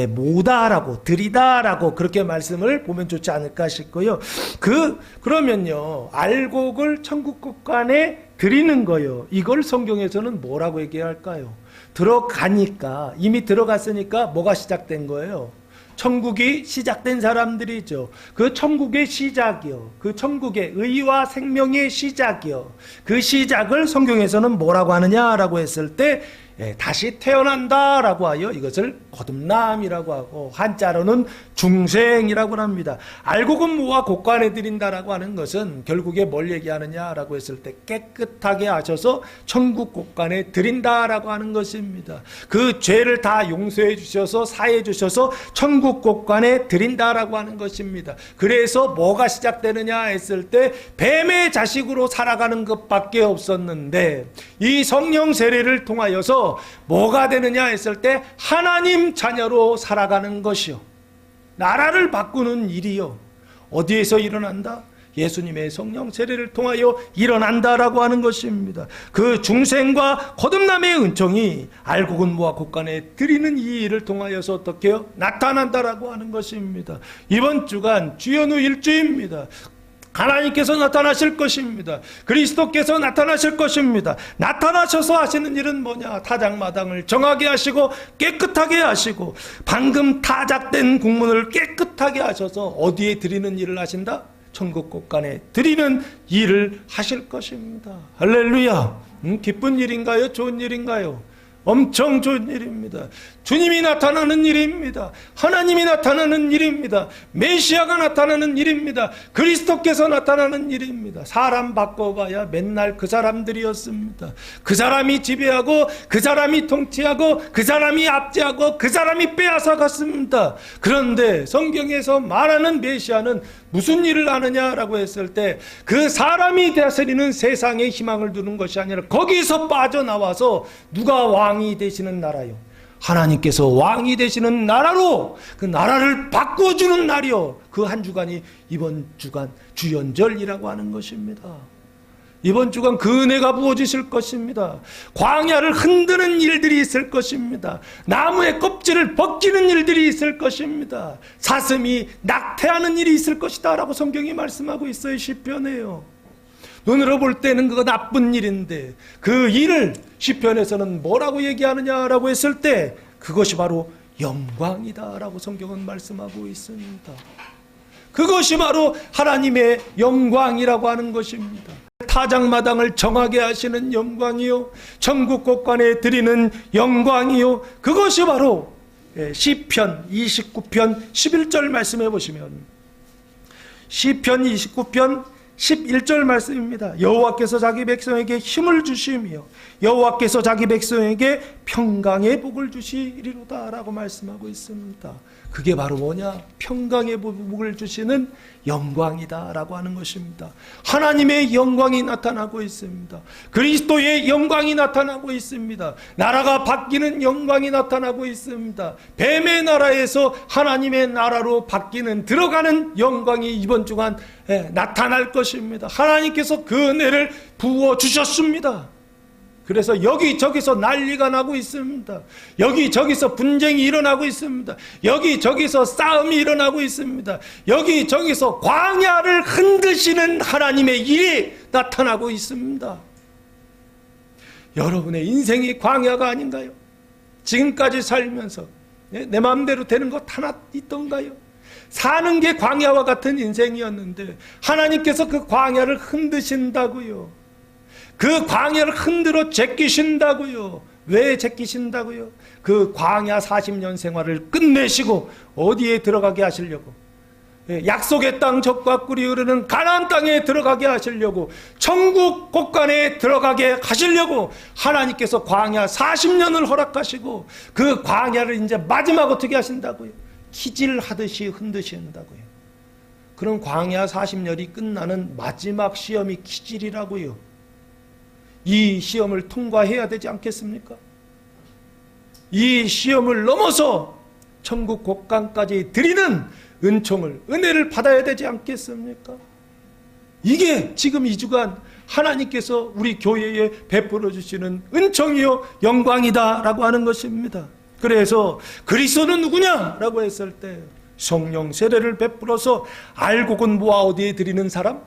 모으다라고 드리다라고 그렇게 말씀을 보면 좋지 않을까 싶고요. 그러면요. 알곡을 천국 곡간에 드리는 거요. 이걸 성경에서는 뭐라고 얘기할까요? 들어가니까 이미 들어갔으니까 뭐가 시작된 거예요? 천국이 시작된 사람들이죠. 그 천국의 시작이요. 그 천국의 의와 생명의 시작이요. 그 시작을 성경에서는 뭐라고 하느냐라고 했을 때 다시 태어난다라고 하여 이것을 거듭남이라고 하고 한자로는 중생이라고 합니다. 알곡은 모아 곡간에 드린다라고 하는 것은 결국에 뭘 얘기하느냐라고 했을 때 깨끗하게 하셔서 천국 곡간에 드린다라고 하는 것입니다. 그 죄를 다 용서해 주셔서 사해 주셔서 천국 곡간에 드린다라고 하는 것입니다. 그래서 뭐가 시작되느냐 했을 때 뱀의 자식으로 살아가는 것밖에 없었는데 이 성령 세례를 통하여서 뭐가 되느냐 했을 때 하나님 자녀로 살아가는 것이요. 나라를 바꾸는 일이요. 어디에서 일어난다? 예수님의 성령 세례를 통하여 일어난다라고 하는 것입니다. 그 중생과 거듭남의 은총이 알곡은 모아 곡간에 드리는 이 일을 통하여서 어떻게 해요? 나타난다라고 하는 것입니다. 이번 주간 주연후 일주입니다. 하나님께서 나타나실 것입니다. 그리스도께서 나타나실 것입니다. 나타나셔서 하시는 일은 뭐냐? 타작마당을 정하게 하시고 깨끗하게 하시고 방금 타작된 국문을 깨끗하게 하셔서 어디에 드리는 일을 하신다? 천국 곳간에 드리는 일을 하실 것입니다. 할렐루야. 기쁜 일인가요? 좋은 일인가요? 엄청 좋은 일입니다. 주님이 나타나는 일입니다. 하나님이 나타나는 일입니다. 메시아가 나타나는 일입니다. 그리스도께서 나타나는 일입니다. 사람 바꿔봐야 맨날 그 사람들이었습니다. 그 사람이 지배하고 그 사람이 통치하고 그 사람이 압제하고 그 사람이 빼앗아 갔습니다. 그런데 성경에서 말하는 메시아는 무슨 일을 하느냐라고 했을 때 그 사람이 다스리는 세상에 희망을 두는 것이 아니라 거기서 빠져나와서 누가 왕이 되시는 나라요? 하나님께서 왕이 되시는 나라로 그 나라를 바꿔주는 날이요. 그 한 주간이 이번 주간 주연절이라고 하는 것입니다. 이번 주간 그 은혜가 부어지실 것입니다. 광야를 흔드는 일들이 있을 것입니다. 나무의 껍질을 벗기는 일들이 있을 것입니다. 사슴이 낙태하는 일이 있을 것이다 라고 성경이 말씀하고 있어요. 시편에요. 눈으로 볼 때는 그거 나쁜 일인데 그 일을 시편에서는 뭐라고 얘기하느냐라고 했을 때 그것이 바로 영광이다 라고 성경은 말씀하고 있습니다. 그것이 바로 하나님의 영광이라고 하는 것입니다. 타작마당을 정하게 하시는 영광이요, 천국 곳간에 드리는 영광이요, 그것이 바로 시편 29편 11절 말씀해 보시면 시편 29편 11절 말씀입니다. 여호와께서 자기 백성에게 힘을 주시며 여호와께서 자기 백성에게 평강의 복을 주시리로다 라고 말씀하고 있습니다. 그게 바로 뭐냐? 평강의 복을 주시는 영광이다 라고 하는 것입니다. 하나님의 영광이 나타나고 있습니다. 그리스도의 영광이 나타나고 있습니다. 나라가 바뀌는 영광이 나타나고 있습니다. 뱀의 나라에서 하나님의 나라로 바뀌는 들어가는 영광이 이번 주간 나타날 것입니다. 하나님께서 그 은혜를 부어주셨습니다. 그래서 여기저기서 난리가 나고 있습니다. 여기저기서 분쟁이 일어나고 있습니다. 여기저기서 싸움이 일어나고 있습니다. 여기저기서 광야를 흔드시는 하나님의 일이 나타나고 있습니다. 여러분의 인생이 광야가 아닌가요? 지금까지 살면서 내 마음대로 되는 것 하나 있던가요? 사는 게 광야와 같은 인생이었는데 하나님께서 그 광야를 흔드신다고요. 그 광야를 흔들어 제끼신다고요. 왜 제끼신다고요? 그 광야 40년 생활을 끝내시고 어디에 들어가게 하시려고? 약속의 땅 젖과 꿀이 흐르는 가나안 땅에 들어가게 하시려고, 천국 곳간에 들어가게 하시려고 하나님께서 광야 40년을 허락하시고 그 광야를 이제 마지막 어떻게 하신다고요? 키질하듯이 흔드신다고요. 그럼 광야 40년이 끝나는 마지막 시험이 키질이라고요. 이 시험을 통과해야 되지 않겠습니까? 이 시험을 넘어서 천국 곳간까지 드리는 은총을, 은혜를 받아야 되지 않겠습니까? 이게 지금 이 주간 하나님께서 우리 교회에 베풀어 주시는 은총이요 영광이다 라고 하는 것입니다. 그래서 그리스도는 누구냐 라고 했을 때 성령 세례를 베풀어서 알곡은 모아 어디에 드리는 사람?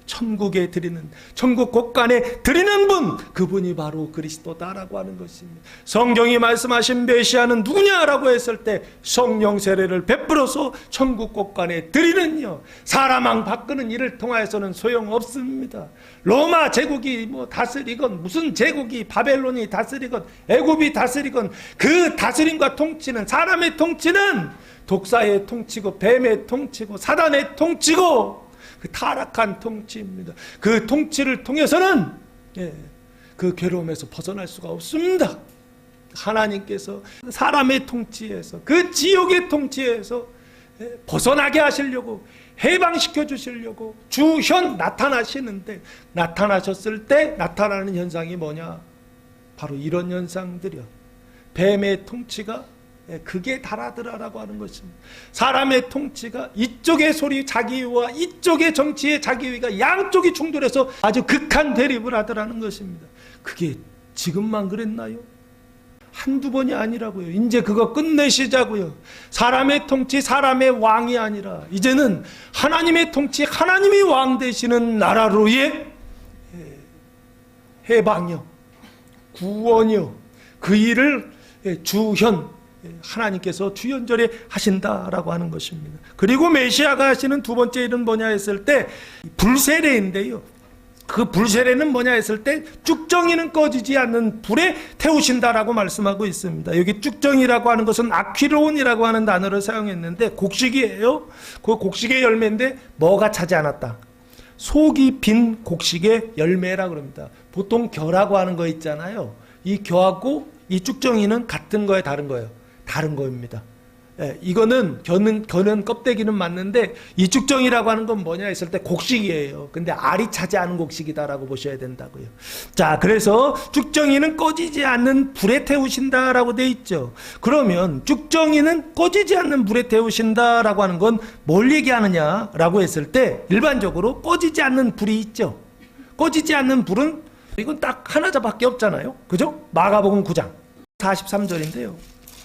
천국에 드리는, 천국 곳간에 드리는 분, 그분이 바로 그리스도다라고 하는 것입니다. 성경이 말씀하신 메시아는 누구냐라고 했을 때 성령 세례를 베풀어서 천국 곳간에 드리는요, 사람왕 바꾸는 일을 통하여서는 소용없습니다. 로마 제국이 뭐 다스리건, 무슨 제국이 바벨론이 다스리건, 애굽이 다스리건, 그 다스림과 통치는, 사람의 통치는 독사의 통치고 뱀의 통치고 사단의 통치고 그 타락한 통치입니다. 그 통치를 통해서는 그 괴로움에서 벗어날 수가 없습니다. 하나님께서 사람의 통치에서, 그 지옥의 통치에서 벗어나게 하시려고, 해방시켜 주시려고 주현 나타나시는데, 나타나셨을 때 나타나는 현상이 뭐냐? 바로 이런 현상들이요. 뱀의 통치가 그게 달아들어라고 하는 것입니다. 사람의 통치가 이쪽의 소리 자기위와 이쪽의 정치의 자기위가 양쪽이 충돌해서 아주 극한 대립을 하더라는 것입니다. 그게 지금만 그랬나요? 한두 번이 아니라고요. 이제 그거 끝내시자고요. 사람의 통치, 사람의 왕이 아니라 이제는 하나님의 통치, 하나님이 왕 되시는 나라로의 해방이요, 구원이요, 그 일을 주현, 하나님께서 주현절에 하신다라고 하는 것입니다. 그리고 메시아가 하시는 두 번째 일은 뭐냐 했을 때 불세례인데요. 그 불세례는 뭐냐 했을 때 쭉정이는 꺼지지 않는 불에 태우신다라고 말씀하고 있습니다. 여기 쭉정이라고 하는 것은 아퀴론이라고 하는 단어를 사용했는데 곡식이에요. 그 곡식의 열매인데 뭐가 차지 않았다? 속이 빈 곡식의 열매라고 합니다. 보통 겨라고 하는 거 있잖아요. 이 겨하고 이 쭉정이는 같은 거예요, 다른 거예요? 다른 거입니다. 예, 이거는 겨는 껍데기는 맞는데 이 쭉정이라고 하는 건 뭐냐 했을 때 곡식이에요. 근데 알이 차지 않은 곡식이다라고 보셔야 된다고요. 자, 그래서 쭉정이는 꺼지지 않는 불에 태우신다라고 돼 있죠. 그러면 쭉정이는 꺼지지 않는 불에 태우신다라고 하는 건 뭘 얘기하느냐라고 했을 때 일반적으로 꺼지지 않는 불이 있죠. 꺼지지 않는 불은 이건 딱 하나밖에 없잖아요. 그죠? 마가복음 9장 43절인데요.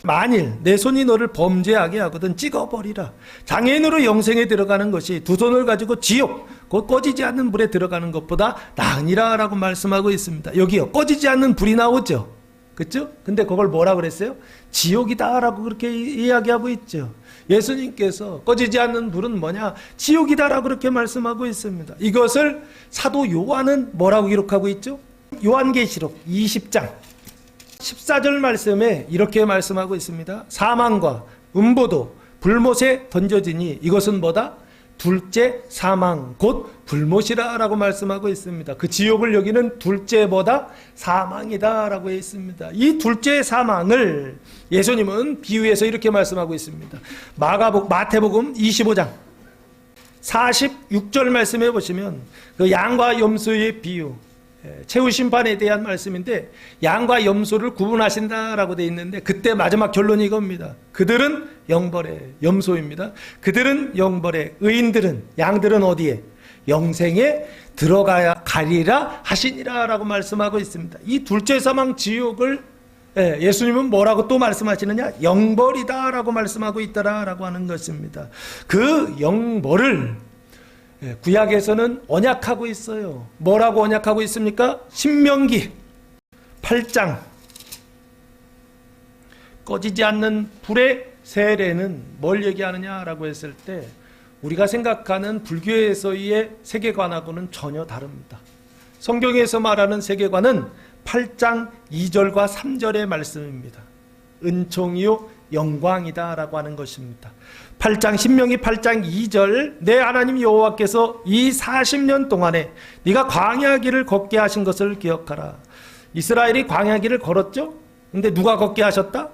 만일 내 손이 너를 범죄하게 하거든 찍어버리라. 장애인으로 영생에 들어가는 것이 두 손을 가지고 지옥, 곧 꺼지지 않는 불에 들어가는 것보다 나으니라 라고 말씀하고 있습니다. 여기요, 꺼지지 않는 불이 나오죠. 그렇죠? 근데 그걸 뭐라 그랬어요? 지옥이다 라고 그렇게 이야기하고 있죠. 예수님께서 꺼지지 않는 불은 뭐냐? 지옥이다 라고 그렇게 말씀하고 있습니다. 이것을 사도 요한은 뭐라고 기록하고 있죠? 요한계시록 20장 14절 말씀에 이렇게 말씀하고 있습니다. 사망과 음보도 불못에 던져지니 이것은 뭐다? 둘째 사망 곧 불못이라 라고 말씀하고 있습니다. 그 지옥을 여기는 둘째 뭐다? 사망이다 라고 했습니다. 이 둘째 사망을 예수님은 비유해서 이렇게 말씀하고 있습니다. 마태복음 25장 46절 말씀해 보시면 그 양과 염소의 비유, 최후 심판에 대한 말씀인데 양과 염소를 구분하신다라고 되어 있는데 그때 마지막 결론이 이겁니다. 그들은 영벌에, 염소입니다. 그들은 영벌에, 의인들은, 양들은 어디에? 영생에 들어가야 가리라 하시니라 라고 말씀하고 있습니다. 이 둘째 사망 지옥을 예수님은 뭐라고 또 말씀하시느냐? 영벌이다 라고 말씀하고 있다라고 하는 것입니다. 그 영벌을 구약에서는 언약하고 있어요. 뭐라고 언약하고 있습니까? 신명기 8장 꺼지지 않는 불의 세례는 뭘 얘기하느냐라고 했을 때 우리가 생각하는 불교에서의 세계관하고는 전혀 다릅니다. 성경에서 말하는 세계관은 8장 2절과 3절의 말씀입니다. 은총이요 영광이다 라고 하는 것입니다. 8장 신명기 8장 2절 내 하나님 여호와께서 이 40년 동안에 네가 광야길을 걷게 하신 것을 기억하라. 이스라엘이 광야길을 걸었죠? 근데 누가 걷게 하셨다?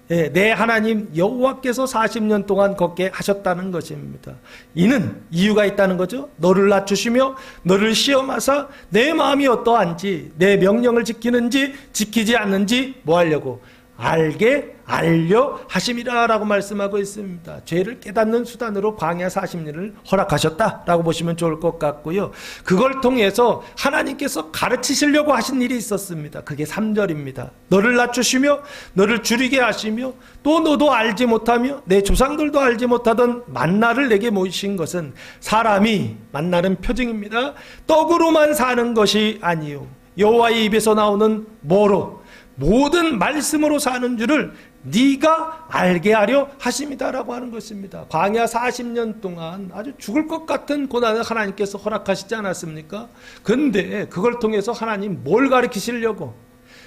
내 하나님 여호와께서 40년 동안 걷게 하셨다는 것입니다. 이는 이유가 있다는 거죠. 너를 낮추시며 너를 시험하사 내 마음이 어떠한지 내 명령을 지키는지 지키지 않는지 뭐 하려고? 알게 알려 하심이라 라고 말씀하고 있습니다. 죄를 깨닫는 수단으로 광야 40년을 허락하셨다라고 보시면 좋을 것 같고요. 그걸 통해서 하나님께서 가르치시려고 하신 일이 있었습니다. 그게 3절입니다. 너를 낮추시며 너를 줄이게 하시며 또 너도 알지 못하며 내 조상들도 알지 못하던 만나를 내게 모이신 것은 사람이, 만나는 표징입니다, 떡으로만 사는 것이 아니요 여호와의 입에서 나오는 뭐로? 모든 말씀으로 사는 줄을 네가 알게 하려 하심이다라고 하는 것입니다. 광야 40년 동안 아주 죽을 것 같은 고난을 하나님께서 허락하시지 않았습니까? 그런데 그걸 통해서 하나님 뭘 가르치시려고?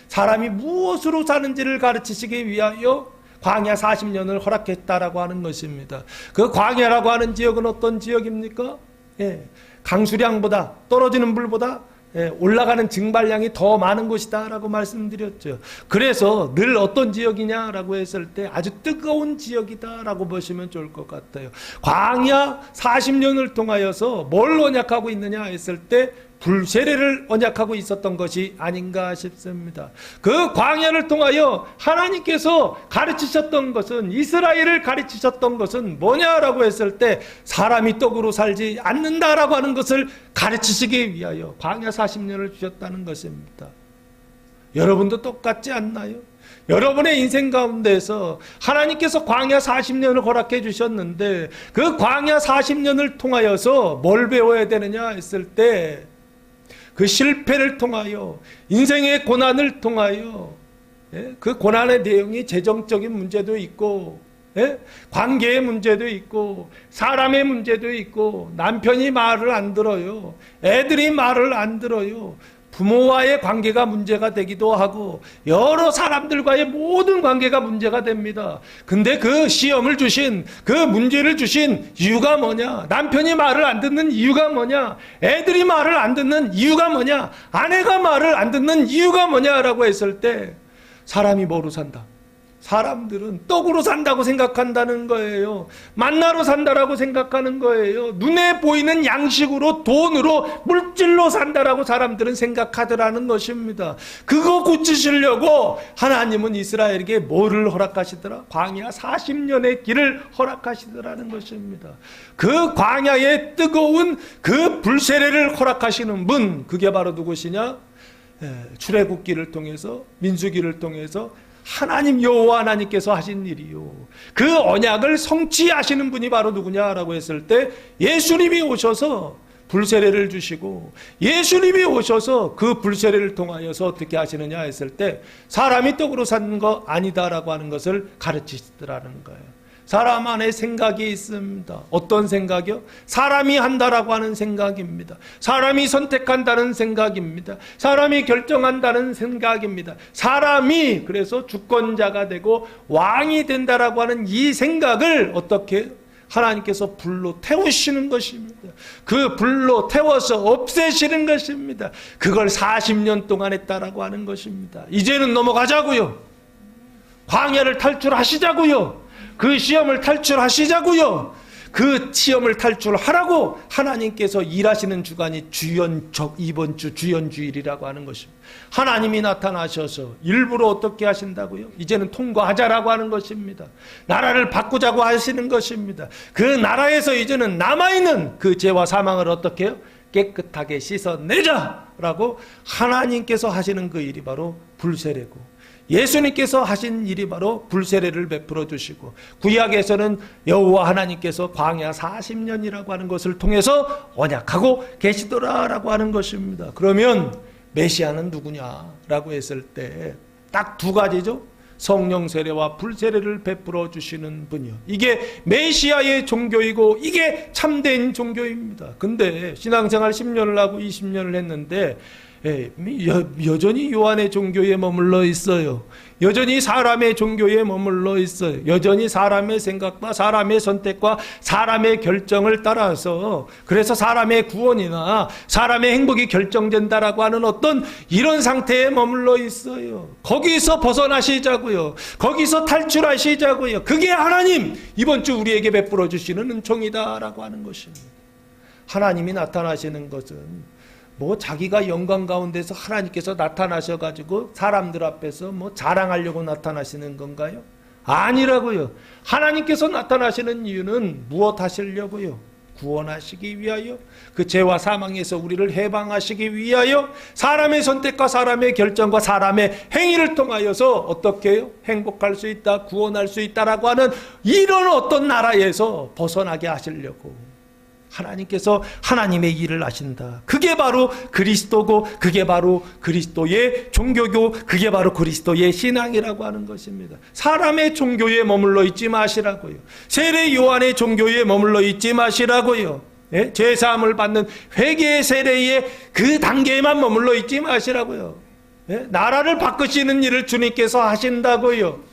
사람이 무엇으로 사는지를 가르치시기 위하여 광야 40년을 허락했다라고 하는 것입니다. 그 광야라고 하는 지역은 어떤 지역입니까? 강수량보다, 떨어지는 불보다 올라가는 증발량이 더 많은 곳이다 라고 말씀드렸죠. 그래서 늘 어떤 지역이냐라고 했을 때 아주 뜨거운 지역이다 라고 보시면 좋을 것 같아요. 광야 40년을 통하여서 뭘 언약하고 있느냐 했을 때 불세례를 언약하고 있었던 것이 아닌가 싶습니다. 그 광야를 통하여 하나님께서 가르치셨던 것은, 이스라엘을 가르치셨던 것은 뭐냐라고 했을 때 사람이 떡으로 살지 않는다라고 하는 것을 가르치시기 위하여 광야 40년을 주셨다는 것입니다. 여러분도 똑같지 않나요? 여러분의 인생 가운데서 하나님께서 광야 40년을 허락해 주셨는데 그 광야 40년을 통하여서 뭘 배워야 되느냐 했을 때 그 실패를 통하여 인생의 고난을 통하여 그 고난의 내용이 재정적인 문제도 있고 관계의 문제도 있고 사람의 문제도 있고 남편이 말을 안 들어요. 애들이 말을 안 들어요. 부모와의 관계가 문제가 되기도 하고 여러 사람들과의 모든 관계가 문제가 됩니다. 근데 그 시험을 주신 그 문제를 주신 이유가 뭐냐? 남편이 말을 안 듣는 이유가 뭐냐? 애들이 말을 안 듣는 이유가 뭐냐? 아내가 말을 안 듣는 이유가 뭐냐라고 했을 때 사람이 뭐로 산다? 사람들은 떡으로 산다고 생각한다는 거예요. 만나로 산다라고 생각하는 거예요. 눈에 보이는 양식으로, 돈으로, 물질로 산다라고 사람들은 생각하더라는 것입니다. 그거 고치시려고 하나님은 이스라엘에게 뭐를 허락하시더라? 광야 40년의 길을 허락하시더라는 것입니다. 그 광야의 뜨거운 그 불세례를 허락하시는 분, 그게 바로 누구시냐? 출애굽기를 통해서, 민수기를 통해서 하나님 여호와 하나님께서 하신 일이요. 그 언약을 성취하시는 분이 바로 누구냐라고 했을 때 예수님이 오셔서 불세례를 주시고 예수님이 오셔서 그 불세례를 통하여서 어떻게 하시느냐 했을 때 사람이 떡으로 사는 거 아니다라고 하는 것을 가르치시더라는 거예요. 사람 안에 생각이 있습니다. 어떤 생각이요? 사람이 한다라고 하는 생각입니다. 사람이 선택한다는 생각입니다. 사람이 결정한다는 생각입니다. 사람이 그래서 주권자가 되고 왕이 된다라고 하는 이 생각을 어떻게 하나님께서 불로 태우시는 것입니다. 그 불로 태워서 없애시는 것입니다. 그걸 40년 동안 했다라고 하는 것입니다. 이제는 넘어가자고요. 광야를 탈출하시자고요. 그 시험을 탈출하시자고요. 그 시험을 탈출하라고 하나님께서 일하시는 주간이 이번 주 주연주일이라고 하는 것입니다. 하나님이 나타나셔서 일부러 어떻게 하신다고요? 이제는 통과하자라고 하는 것입니다. 나라를 바꾸자고 하시는 것입니다. 그 나라에서 이제는 남아있는 그 죄와 사망을 어떻게 해요? 깨끗하게 씻어내자라고 하나님께서 하시는 그 일이 바로 불세례고 예수님께서 하신 일이 바로 불세례를 베풀어 주시고 구약에서는 여호와 하나님께서 광야 40년이라고 하는 것을 통해서 언약하고 계시더라라고 하는 것입니다. 그러면 메시아는 누구냐라고 했을 때 딱 두 가지죠. 성령 세례와 불세례를 베풀어 주시는 분이요. 이게 메시아의 종교이고 이게 참된 종교입니다. 근데 신앙생활 10년을 하고 20년을 했는데 여전히 요한의 종교에 머물러 있어요. 여전히 사람의 종교에 머물러 있어요. 여전히 사람의 생각과 사람의 선택과 사람의 결정을 따라서 그래서 사람의 구원이나 사람의 행복이 결정된다라고 하는 어떤 이런 상태에 머물러 있어요. 거기서 벗어나시자고요. 거기서 탈출하시자고요. 그게 하나님 이번 주 우리에게 베풀어 주시는 은총이다라고 하는 것입니다. 하나님이 나타나시는 것은 뭐 자기가 영광 가운데서 하나님께서 나타나셔가지고 사람들 앞에서 뭐 자랑하려고 나타나시는 건가요? 아니라고요. 하나님께서 나타나시는 이유는 무엇 하시려고요? 구원하시기 위하여, 그 죄와 사망에서 우리를 해방하시기 위하여 사람의 선택과 사람의 결정과 사람의 행위를 통하여서 어떻게 해요? 행복할 수 있다, 구원할 수 있다라고 하는 이런 어떤 나라에서 벗어나게 하시려고 하나님께서 하나님의 일을 하신다. 그게 바로 그리스도고 그게 바로 그리스도의 종교고 그게 바로 그리스도의 신앙이라고 하는 것입니다. 사람의 종교에 머물러 있지 마시라고요. 세례 요한의 종교에 머물러 있지 마시라고요. 죄사함을 받는 회개의 세례의 그 단계에만 머물러 있지 마시라고요. 나라를 바꾸시는 일을 주님께서 하신다고요.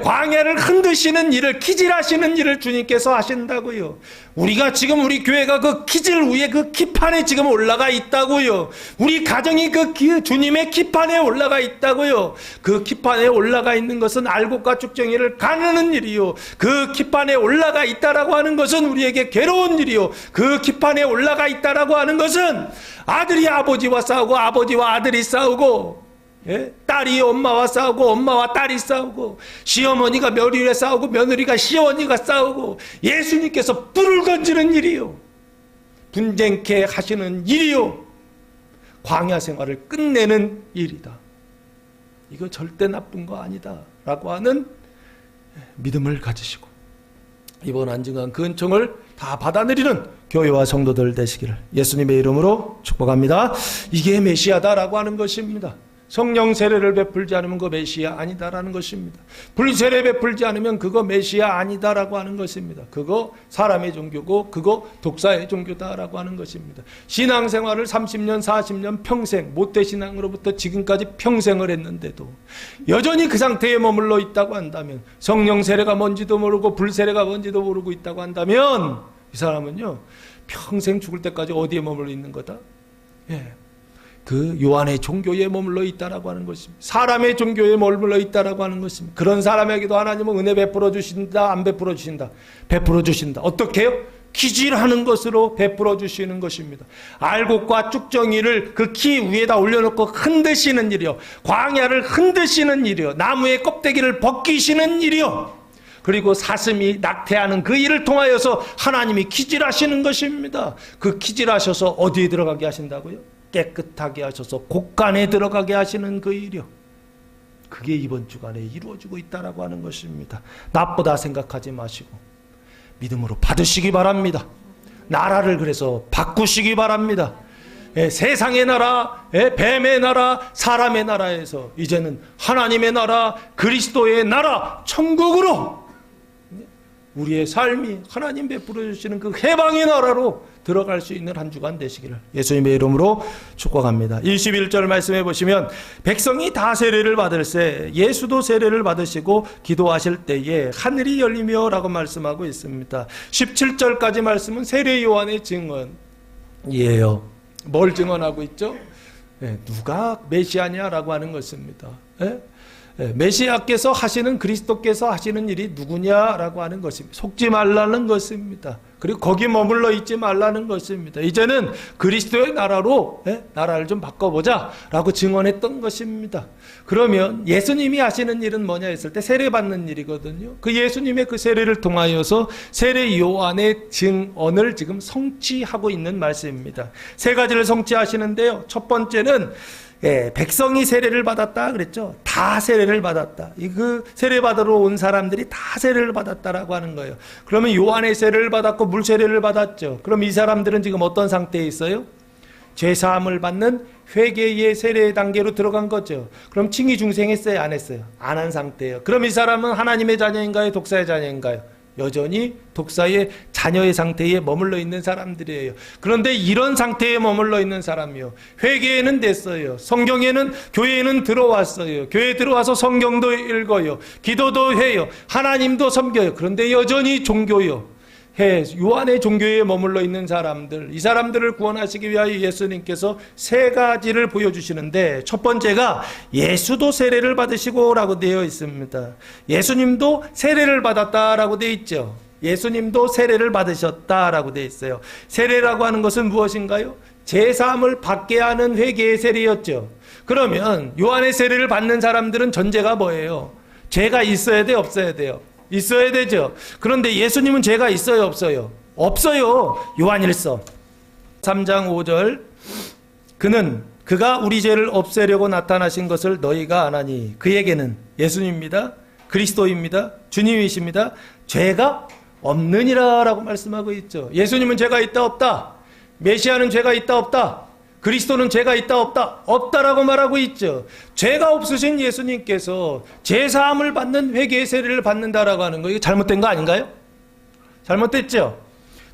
광야를 흔드시는 일을, 키질하시는 일을 주님께서 하신다고요. 우리가 지금 우리 교회가 그 키질 위에 그 키판에 지금 올라가 있다고요. 우리 가정이 그 주님의 키판에 올라가 있다고요. 그 키판에 올라가 있는 것은 알곡과 쭉정이를 가르는 일이요. 그 키판에 올라가 있다라고 하는 것은 우리에게 괴로운 일이요. 그 키판에 올라가 있다라고 하는 것은 아들이 아버지와 싸우고 아버지와 아들이 싸우고 딸이 엄마와 싸우고 엄마와 딸이 싸우고 시어머니가 며느리와 싸우고 며느리가 시어머니가 싸우고 예수님께서 불을 던지는 일이요. 분쟁케 하시는 일이요. 광야 생활을 끝내는 일이다. 이거 절대 나쁜 거 아니다 라고 하는 믿음을 가지시고 이번 안증한 그 은총을 다 받아들이는 교회와 성도들 되시기를 예수님의 이름으로 축복합니다. 이게 메시아다라고 하는 것입니다. 성령 세례를 베풀지 않으면 그거 메시아 아니다라는 것입니다. 불세례 베풀지 않으면 그거 메시아 아니다라고 하는 것입니다. 그거 사람의 종교고 그거 독사의 종교다라고 하는 것입니다. 신앙생활을 30년 40년 평생 모태신앙으로부터 지금까지 평생을 했는데도 여전히 그 상태에 머물러 있다고 한다면, 성령 세례가 뭔지도 모르고 불세례가 뭔지도 모르고 있다고 한다면 이 사람은요 평생 죽을 때까지 어디에 머물러 있는 거다? 그 요한의 종교에 머물러 있다라고 하는 것입니다. 사람의 종교에 머물러 있다라고 하는 것입니다. 그런 사람에게도 하나님은 은혜 베풀어 주신다, 안 베풀어 주신다? 베풀어 주신다. 어떻게 해요? 기질하는 것으로 베풀어 주시는 것입니다. 알곡과 쭉정이를 그 키 위에다 올려놓고 흔드시는 일이요, 광야를 흔드시는 일이요, 나무의 껍데기를 벗기시는 일이요, 그리고 사슴이 낙태하는 그 일을 통하여서 하나님이 기질하시는 것입니다. 그 기질하셔서 어디에 들어가게 하신다고요? 깨끗하게 하셔서 곳간에 들어가게 하시는 그 일이요, 그게 이번 주간에 이루어지고 있다라고 하는 것입니다. 나쁘다 생각하지 마시고 믿음으로 받으시기 바랍니다. 나라를 그래서 바꾸시기 바랍니다. 세상의 나라, 뱀의 나라, 사람의 나라에서 이제는 하나님의 나라, 그리스도의 나라, 천국으로 우리의 삶이 하나님 베풀어 주시는 그 해방의 나라로 들어갈 수 있는 한 주간 되시기를 예수님의 이름으로 축복합니다. 21절 말씀해 보시면 백성이 다 세례를 받을새 예수도 세례를 받으시고 기도하실 때에 하늘이 열리며 라고 말씀하고 있습니다. 17절까지 말씀은 세례 요한의 증언이에요. 뭘 증언하고 있죠? 누가 메시아냐라고 하는 것입니다. 메시아께서 하시는, 그리스도께서 하시는 일이 누구냐라고 하는 것입니다. 속지 말라는 것입니다. 그리고 거기 머물러 있지 말라는 것입니다. 이제는 그리스도의 나라로 나라를 좀 바꿔보자 라고 증언했던 것입니다. 그러면 예수님이 하시는 일은 뭐냐 했을 때 세례받는 일이거든요. 그 예수님의 그 세례를 통하여서 세례 요한의 증언을 지금 성취하고 있는 말씀입니다. 세 가지를 성취하시는데요. 첫 번째는 백성이 세례를 받았다 그랬죠. 다 세례를 받았다. 그 세례 받으러 온 사람들이 다 세례를 받았다라고 하는 거예요. 그러면 요한의 세례를 받았고 물 세례를 받았죠. 그럼 이 사람들은 지금 어떤 상태에 있어요? 죄 사함을 받는 회개의 세례 단계로 들어간 거죠. 그럼 칭의 중생했어요, 안 했어요? 안 한 상태예요. 그럼 이 사람은 하나님의 자녀인가요, 독사의 자녀인가요? 여전히 독사의 자녀의 상태에 머물러 있는 사람들이에요. 그런데 이런 상태에 머물러 있는 사람이요, 회개에는 됐어요. 성경에는, 교회에는 들어왔어요. 교회에 들어와서 성경도 읽어요. 기도도 해요. 하나님도 섬겨요. 그런데 여전히 종교요, 요한의 종교에 머물러 있는 사람들, 이 사람들을 구원하시기 위하여 예수님께서 세 가지를 보여주시는데, 첫 번째가 예수도 세례를 받으시고 라고 되어 있습니다. 예수님도 세례를 받았다라고 되어 있죠. 예수님도 세례를 받으셨다라고 되어 있어요. 세례라고 하는 것은 무엇인가요? 제사함을 받게 하는 회개의 세례였죠. 그러면 요한의 세례를 받는 사람들은 전제가 뭐예요? 죄가 있어야 돼, 없어야 돼요? 있어야 되죠. 그런데 예수님은 죄가 있어요, 없어요? 없어요. 요한일서 3장 5절, 그가 우리 죄를 없애려고 나타나신 것을 너희가 아나니 그에게는, 예수님입니다, 그리스도입니다, 주님이십니다, 죄가 없느니라 라고 말씀하고 있죠. 예수님은 죄가 있다 없다? 메시아는 죄가 있다 없다? 그리스도는 죄가 있다 없다? 없다라고 말하고 있죠. 죄가 없으신 예수님께서 제사함을 받는 회개의 세례를 받는다라고 하는 거, 이거 잘못된 거 아닌가요? 잘못됐죠.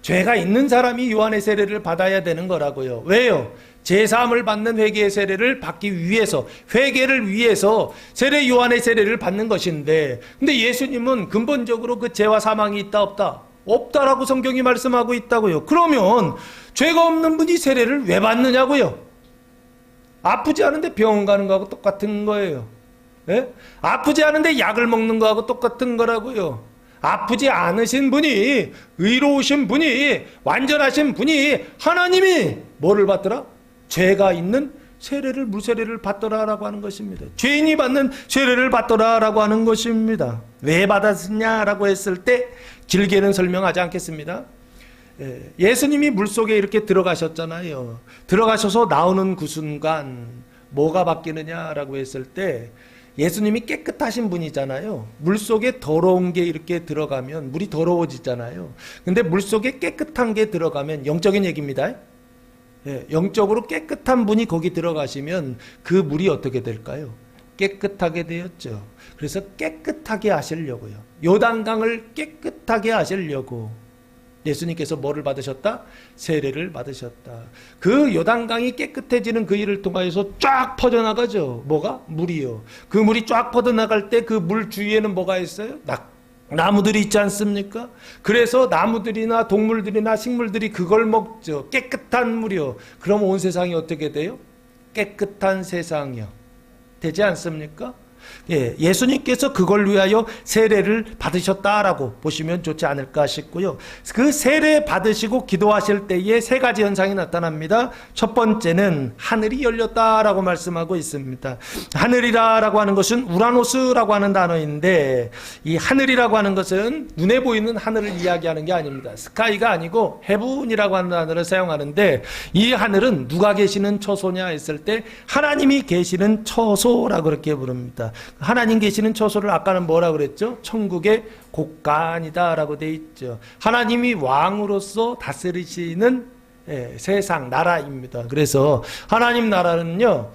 죄가 있는 사람이 요한의 세례를 받아야 되는 거라고요. 왜요? 제사함을 받는 회개의 세례를 받기 위해서, 회개를 위해서 세례 요한의 세례를 받는 것인데, 근데 예수님은 근본적으로 그 죄와 사망이 있다 없다? 없다라고 성경이 말씀하고 있다고요. 그러면 죄가 없는 분이 세례를 왜 받느냐고요? 아프지 않은데 병원 가는 거하고 똑같은 거예요. 아프지 않은데 약을 먹는 거하고 똑같은 거라고요. 아프지 않으신 분이, 의로우신 분이, 완전하신 분이, 하나님이 뭐를 받더라? 죄가 있는 세례를, 물세례를 받더라라고 하는 것입니다. 죄인이 받는 세례를 받더라라고 하는 것입니다. 왜 받았느냐라고 했을 때 길게는 설명하지 않겠습니다. 예수님이 물속에 이렇게 들어가셨잖아요. 들어가셔서 나오는 그 순간 뭐가 바뀌느냐라고 했을 때 예수님이 깨끗하신 분이잖아요. 물속에 더러운 게 이렇게 들어가면 물이 더러워지잖아요. 근데 물속에 깨끗한 게 들어가면, 영적인 얘기입니다. 예, 영적으로 깨끗한 분이 거기 들어가시면 그 물이 어떻게 될까요? 깨끗하게 되었죠. 그래서 깨끗하게 하시려고요. 요단강을 깨끗하게 하시려고 예수님께서 뭐를 받으셨다? 세례를 받으셨다. 그 요단강이 깨끗해지는 그 일을 통하여서 쫙 퍼져나가죠. 뭐가? 물이요. 그 물이 쫙 퍼져나갈 때 그 물 주위에는 뭐가 있어요? 나무들이 있지 않습니까? 그래서 나무들이나 동물들이나 식물들이 그걸 먹죠. 깨끗한 물이요. 그럼 온 세상이 어떻게 돼요? 깨끗한 세상이요. 되지 않습니까? 예, 예수님께서 그걸 위하여 세례를 받으셨다라고 보시면 좋지 않을까 싶고요. 그 세례 받으시고 기도하실 때에 세 가지 현상이 나타납니다. 첫 번째는 하늘이 열렸다라고 말씀하고 있습니다. 하늘이라고 하는 것은 우라노스라고 하는 단어인데, 이 하늘이라고 하는 것은 눈에 보이는 하늘을 이야기하는 게 아닙니다. 스카이가 아니고 헤븐이라고 하는 단어를 사용하는데, 이 하늘은 누가 계시는 처소냐 했을 때 하나님이 계시는 처소라고 그렇게 부릅니다. 하나님 계시는 처소를 아까는 뭐라 그랬죠? 천국의 곳간이다라고 돼 있죠. 하나님이 왕으로서 다스리시는 세상 나라입니다. 그래서 하나님 나라는요,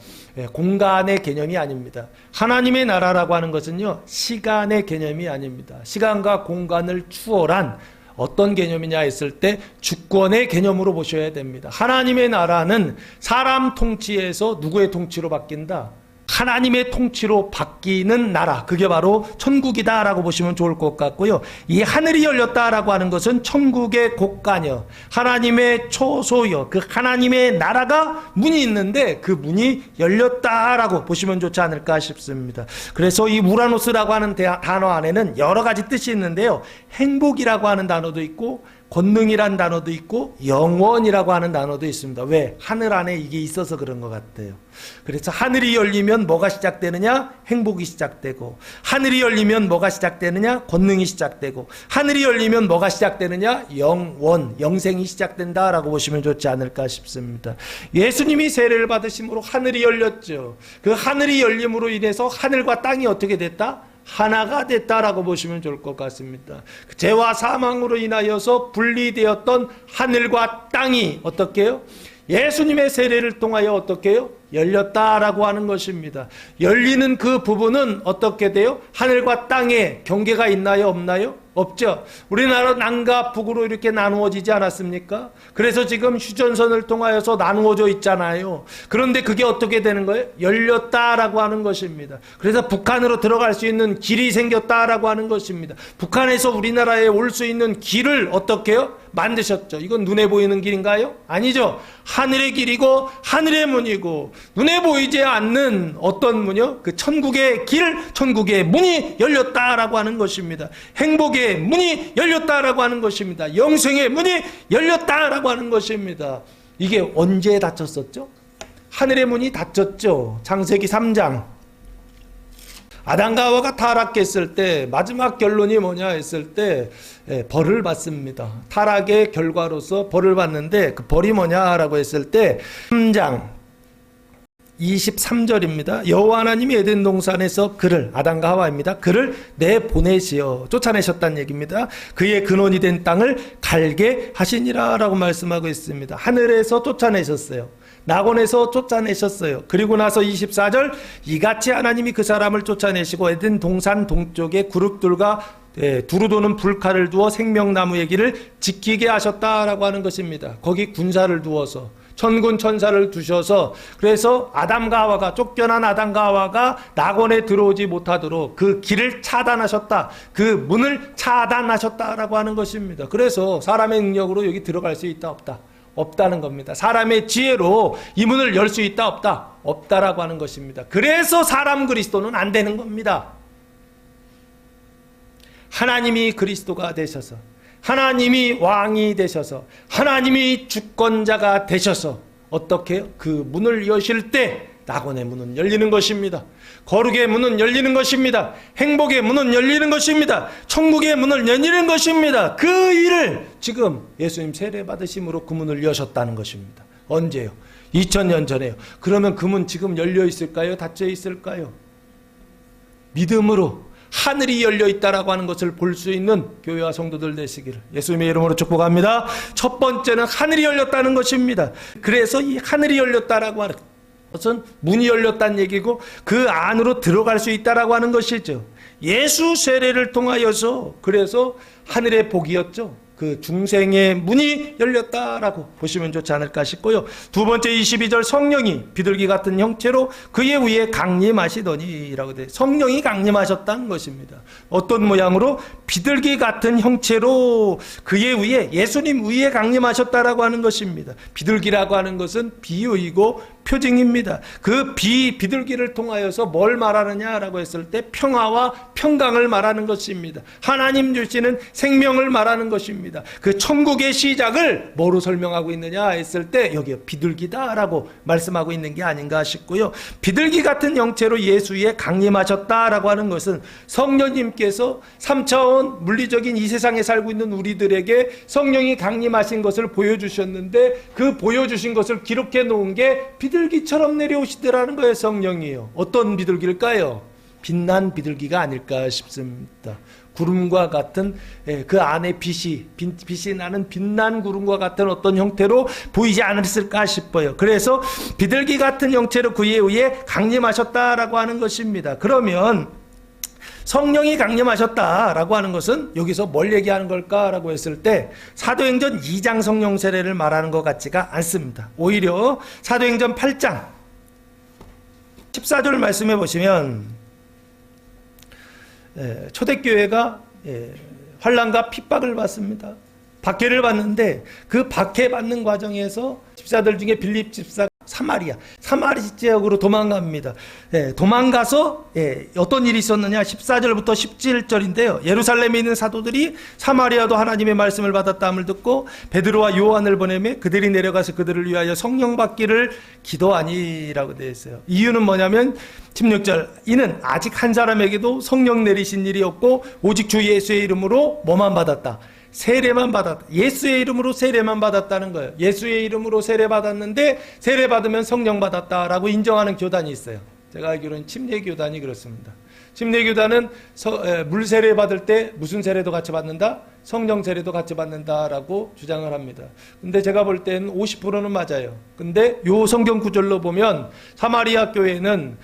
공간의 개념이 아닙니다. 하나님의 나라라고 하는 것은요, 시간의 개념이 아닙니다. 시간과 공간을 추월한 어떤 개념이냐 했을 때 주권의 개념으로 보셔야 됩니다. 하나님의 나라는 사람 통치에서 누구의 통치로 바뀐다? 하나님의 통치로 바뀌는 나라, 그게 바로 천국이다라고 보시면 좋을 것 같고요. 이 하늘이 열렸다라고 하는 것은 천국의 곳간이요, 하나님의 초소요, 그 하나님의 나라가 문이 있는데 그 문이 열렸다라고 보시면 좋지 않을까 싶습니다. 그래서 이 우라노스라고 하는 단어 안에는 여러 가지 뜻이 있는데요, 행복이라고 하는 단어도 있고 권능이란 단어도 있고 영원이라고 하는 단어도 있습니다. 왜? 하늘 안에 이게 있어서 그런 것 같아요. 그래서 하늘이 열리면 뭐가 시작되느냐? 행복이 시작되고, 하늘이 열리면 뭐가 시작되느냐? 권능이 시작되고, 하늘이 열리면 뭐가 시작되느냐? 영원, 영생이 시작된다라고 보시면 좋지 않을까 싶습니다. 예수님이 세례를 받으심으로 하늘이 열렸죠. 그 하늘이 열림으로 인해서 하늘과 땅이 어떻게 됐다? 하나가 됐다라고 보시면 좋을 것 같습니다. 죄와 사망으로 인하여서 분리되었던 하늘과 땅이 어떻게 해요? 예수님의 세례를 통하여 어떻게 해요? 열렸다라고 하는 것입니다. 열리는 그 부분은 어떻게 돼요? 하늘과 땅에 경계가 있나요? 없나요? 없죠. 우리나라 남과 북으로 이렇게 나누어지지 않았습니까? 그래서 지금 휴전선을 통하여서 나누어져 있잖아요. 그런데 그게 어떻게 되는 거예요? 열렸다라고 하는 것입니다. 그래서 북한으로 들어갈 수 있는 길이 생겼다라고 하는 것입니다. 북한에서 우리나라에 올 수 있는 길을 어떻게 해요? 만드셨죠. 이건 눈에 보이는 길인가요? 아니죠. 하늘의 길이고 하늘의 문이고, 눈에 보이지 않는 어떤 문이요? 그 천국의 길, 천국의 문이 열렸다라고 하는 것입니다. 행복의 문이 열렸다라고 하는 것입니다. 영생의 문이 열렸다라고 하는 것입니다. 이게 언제 닫혔었죠? 하늘의 문이 닫혔죠. 창세기 3장. 아담과 하와가 타락했을 때 마지막 결론이 뭐냐 했을 때 벌을 받습니다. 타락의 결과로서 벌을 받는데 그 벌이 뭐냐라고 했을 때 3장 23절입니다. 여호와 하나님이 에덴 동산에서 그를, 아담과 하와입니다, 그를 내보내시어 쫓아내셨다는 얘기입니다. 그의 근원이 된 땅을 갈게 하시니라 라고 말씀하고 있습니다. 하늘에서 쫓아내셨어요. 낙원에서 쫓아내셨어요. 그리고 나서 24절, 이같이 하나님이 그 사람을 쫓아내시고 에덴 동산 동쪽에 그룹들과 두루 도는 불칼을 두어 생명나무의 길을 지키게 하셨다라고 하는 것입니다. 거기 군사를 두어서, 천군 천사를 두셔서, 그래서 아담과 하와가, 쫓겨난 아담과 하와가 낙원에 들어오지 못하도록 그 길을 차단하셨다, 그 문을 차단하셨다라고 하는 것입니다. 그래서 사람의 능력으로 여기 들어갈 수 있다 없다? 없다는 겁니다. 사람의 지혜로 이 문을 열 수 있다 없다? 없다라고 하는 것입니다. 그래서 사람 그리스도는 안 되는 겁니다. 하나님이 그리스도가 되셔서, 하나님이 왕이 되셔서, 하나님이 주권자가 되셔서 어떻게 해요? 그 문을 여실 때 낙원의 문은 열리는 것입니다. 거룩의 문은 열리는 것입니다. 행복의 문은 열리는 것입니다. 천국의 문을 열리는 것입니다. 그 일을 지금 예수님 세례 받으심으로 그 문을 여셨다는 것입니다. 언제요? 2000년 전에요. 그러면 그 문 지금 열려 있을까요? 닫혀 있을까요? 믿음으로 하늘이 열려 있다라고 하는 것을 볼 수 있는 교회와 성도들 되시기를 예수님의 이름으로 축복합니다. 첫 번째는 하늘이 열렸다는 것입니다. 그래서 이 하늘이 열렸다라고 하는 것은 문이 열렸다는 얘기고 그 안으로 들어갈 수 있다라고 하는 것이죠. 예수 세례를 통하여서 그래서 하늘의 복이었죠. 그 중생의 문이 열렸다라고 보시면 좋지 않을까 싶고요. 두 번째 22절 성령이 비둘기 같은 형체로 그의 위에 강림하시더니라고 돼. 성령이 강림하셨다는 것입니다. 어떤 모양으로? 비둘기 같은 형체로 그의 위에 예수님 위에 강림하셨다라고 하는 것입니다. 비둘기라고 하는 것은 비유이고 표징입니다. 그 비둘기를 통하여서 뭘 말하느냐라고 했을 때 평화와 평강을 말하는 것입니다. 하나님 주시는 생명을 말하는 것입니다. 그 천국의 시작을 뭐로 설명하고 있느냐 했을 때 여기 비둘기다라고 말씀하고 있는 게 아닌가 싶고요. 비둘기 같은 형체로 예수 위에 강림하셨다라고 하는 것은 성령님께서 3차원 물리적인 이 세상에 살고 있는 우리들에게 성령이 강림하신 것을 보여주셨는데 그 보여주신 것을 기록해 놓은 게 비둘기처럼 내려오시더라는 거예요. 성령이요. 어떤 비둘기일까요? 빛난 비둘기가 아닐까 싶습니다. 구름과 같은 그 안에 빛이 나는 빛난 구름과 같은 어떤 형태로 보이지 않았을까 싶어요. 그래서 비둘기 같은 형체로 그에 의해 강림하셨다라고 하는 것입니다. 그러면 성령이 강림하셨다라고 하는 것은 여기서 뭘 얘기하는 걸까라고 했을 때 사도행전 2장 성령 세례를 말하는 것 같지가 않습니다. 오히려 사도행전 8장 14절 말씀해 보시면 초대교회가 환난과 핍박을 받습니다. 박해를 받는데 그 박해받는 과정에서 집사들 중에 빌립 집사가 사마리 지역으로 도망갑니다. 도망가서 어떤 일이 있었느냐 14절부터 17절인데요. 예루살렘에 있는 사도들이 사마리아도 하나님의 말씀을 받았다함을 듣고 베드로와 요한을 보내며 그들이 내려가서 그들을 위하여 성령 받기를 기도하니라고 되어 있어요. 이유는 뭐냐면 16절 이는 아직 한 사람에게도 성령 내리신 일이 없고 오직 주 예수의 이름으로 뭐만 받았다? 세례만 받았다. 예수의 이름으로 세례만 받았다는 거예요. 예수의 이름으로 세례 받았는데 세례 받으면 성령 받았다라고 인정하는 교단이 있어요. 제가 알기로는 침례교단이 그렇습니다. 침례교단은 물 세례 받을 때 무슨 세례도 같이 받는다? 성령 세례도 같이 받는다라고 주장을 합니다. 근데 제가 볼 때는 50%는 맞아요. 근데 요 성경 구절로 보면 사마리아 교회는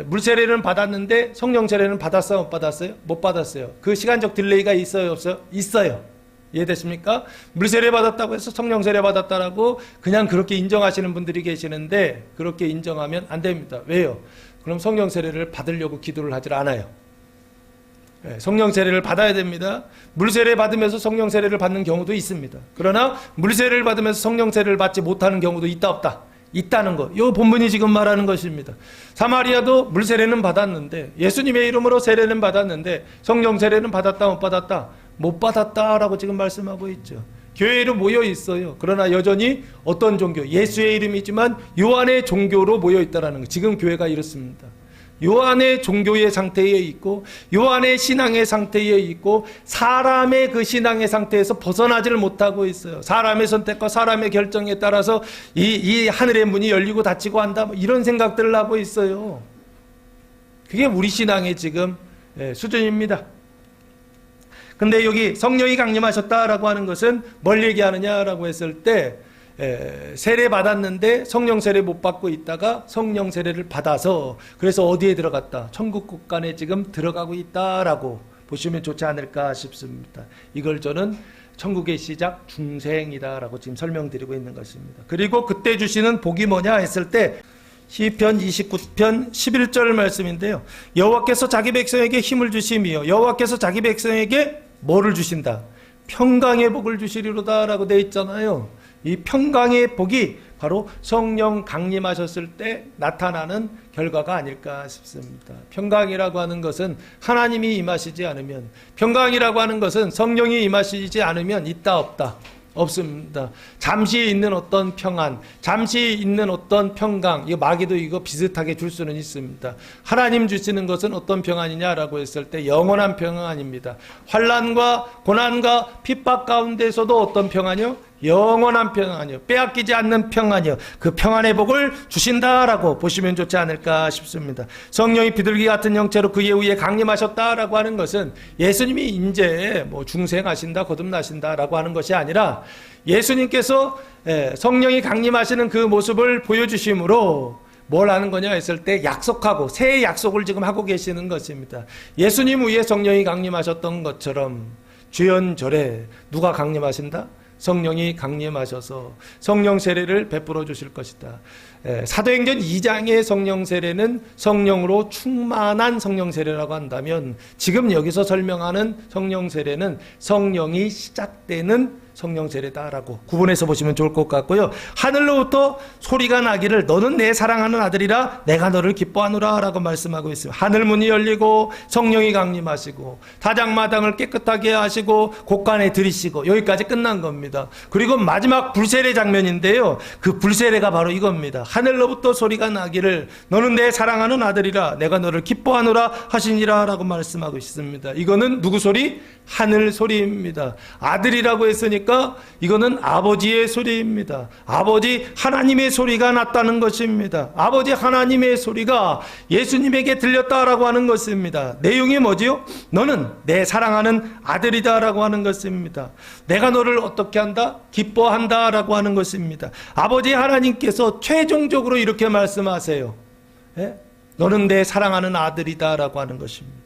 물 세례는 받았는데 성령 세례는 받았어요? 못 받았어요? 못 받았어요. 그 시간적 딜레이가 있어요? 없어요? 있어요. 이해됐습니까? 물 세례 받았다고 해서 성령 세례 받았다라고 그냥 그렇게 인정하시는 분들이 계시는데 그렇게 인정하면 안 됩니다. 왜요? 그럼 성령 세례를 받으려고 기도를 하질 않아요. 성령 세례를 받아야 됩니다. 물 세례 받으면서 성령 세례를 받는 경우도 있습니다. 그러나 물 세례를 받으면서 성령 세례를 받지 못하는 경우도 있다 없다? 있다는 거. 이 본문이 지금 말하는 것입니다. 사마리아도 물 세례는 받았는데 예수님의 이름으로 세례는 받았는데 성령 세례는 받았다 못 받았다? 못 받았다라고 지금 말씀하고 있죠. 교회로 모여 있어요. 그러나 여전히 어떤 종교? 예수의 이름이지만 요한의 종교로 모여 있다라는 거. 지금 교회가 이렇습니다. 요한의 종교의 상태에 있고 요한의 신앙의 상태에 있고 사람의 그 신앙의 상태에서 벗어나지를 못하고 있어요. 사람의 선택과 사람의 결정에 따라서 이 하늘의 문이 열리고 닫히고 한다 뭐 이런 생각들을 하고 있어요. 그게 우리 신앙의 지금 수준입니다. 근데 여기 성령이 강림하셨다라고 하는 것은 뭘 얘기하느냐라고 했을 때 세례 받았는데 성령 세례 못 받고 있다가 성령 세례를 받아서 그래서 어디에 들어갔다? 천국 국간에 지금 들어가고 있다라고 보시면 좋지 않을까 싶습니다. 이걸 저는 천국의 시작 중생이다라고 지금 설명드리고 있는 것입니다. 그리고 그때 주시는 복이 뭐냐 했을 때 시편 29편 11절 말씀인데요. 여호와께서 자기 백성에게 힘을 주심이요 여호와께서 자기 백성에게 뭐를 주신다? 평강의 복을 주시리로다 라고 되어 있잖아요. 이 평강의 복이 바로 성령 강림하셨을 때 나타나는 결과가 아닐까 싶습니다. 평강이라고 하는 것은 하나님이 임하시지 않으면, 평강이라고 하는 것은 성령이 임하시지 않으면 있다 없다? 없습니다. 잠시 있는 어떤 평안, 잠시 있는 어떤 평강, 이거 마귀도 이거 비슷하게 줄 수는 있습니다. 하나님 주시는 것은 어떤 평안이냐라고 했을 때 영원한 평안입니다. 환난과 고난과 핍박 가운데서도 어떤 평안이요? 영원한 평안이요, 빼앗기지 않는 평안이요, 그 평안의 복을 주신다라고 보시면 좋지 않을까 싶습니다. 성령이 비둘기 같은 형체로 그의 위에 강림하셨다라고 하는 것은 예수님이 이제 뭐 중생하신다, 거듭나신다라고 하는 것이 아니라 예수님께서 성령이 강림하시는 그 모습을 보여주심으로 뭘 하는 거냐 했을 때 약속하고 새 약속을 지금 하고 계시는 것입니다. 예수님 위에 성령이 강림하셨던 것처럼 주연절에 누가 강림하신다? 성령이 강림하셔서 성령 세례를 베풀어 주실 것이다. 사도행전 2장의 성령 세례는 성령으로 충만한 성령 세례라고 한다면, 지금 여기서 설명하는 성령 세례는 성령이 시작되는 성령 세례다라고 구분해서 보시면 좋을 것 같고요. 하늘로부터 소리가 나기를 너는 내 사랑하는 아들이라 내가 너를 기뻐하노라 라고 말씀하고 있습니다. 하늘 문이 열리고 성령이 강림하시고 다장마당을 깨끗하게 하시고 곳간에 들이시고, 여기까지 끝난 겁니다. 그리고 마지막 불세례 장면인데요, 그 불세례가 바로 이겁니다. 하늘로부터 소리가 나기를 너는 내 사랑하는 아들이라 내가 너를 기뻐하노라 하시니라 라고 말씀하고 있습니다. 이거는 누구 소리? 하늘 소리입니다. 아들이라고 했으니까 이거는 아버지의 소리입니다. 아버지 하나님의 소리가 났다는 것입니다. 아버지 하나님의 소리가 예수님에게 들렸다라고 하는 것입니다. 내용이 뭐지요? 너는 내 사랑하는 아들이다라고 하는 것입니다. 내가 너를 어떻게 한다? 기뻐한다라고 하는 것입니다. 아버지 하나님께서 최종적으로 이렇게 말씀하세요. 너는 내 사랑하는 아들이다라고 하는 것입니다.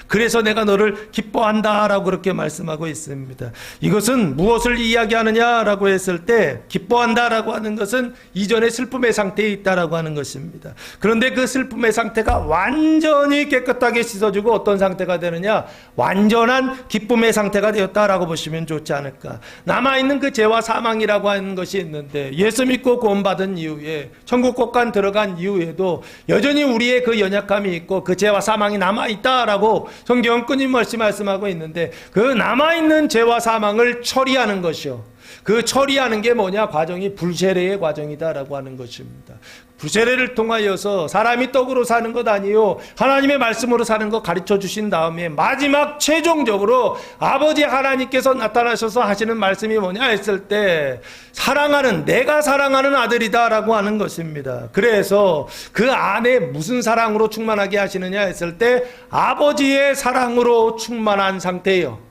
그래서 내가 너를 기뻐한다라고 그렇게 말씀하고 있습니다. 이것은 무엇을 이야기하느냐라고 했을 때, 기뻐한다라고 하는 것은 이전의 슬픔의 상태에 있다라고 하는 것입니다. 그런데 그 슬픔의 상태가 완전히 깨끗하게 씻어주고 어떤 상태가 되느냐? 완전한 기쁨의 상태가 되었다라고 보시면 좋지 않을까. 남아있는 그 죄와 사망이라고 하는 것이 있는데, 예수 믿고 구원받은 이후에 천국 곳간 들어간 이후에도 여전히 우리의 그 연약함이 있고 그 죄와 사망이 남아있다라고 성경은 끊임없이 말씀하고 있는데, 그 남아있는 죄와 사망을 처리하는 것이요, 그 처리하는 게 뭐냐? 과정이 불세례의 과정이다라고 하는 것입니다. 불세례를 통하여서 사람이 떡으로 사는 것 아니요, 하나님의 말씀으로 사는 것 가르쳐 주신 다음에 마지막 최종적으로 아버지 하나님께서 나타나셔서 하시는 말씀이 뭐냐 했을 때, 사랑하는, 내가 사랑하는 아들이다라고 하는 것입니다. 그래서 그 안에 무슨 사랑으로 충만하게 하시느냐 했을 때, 아버지의 사랑으로 충만한 상태예요.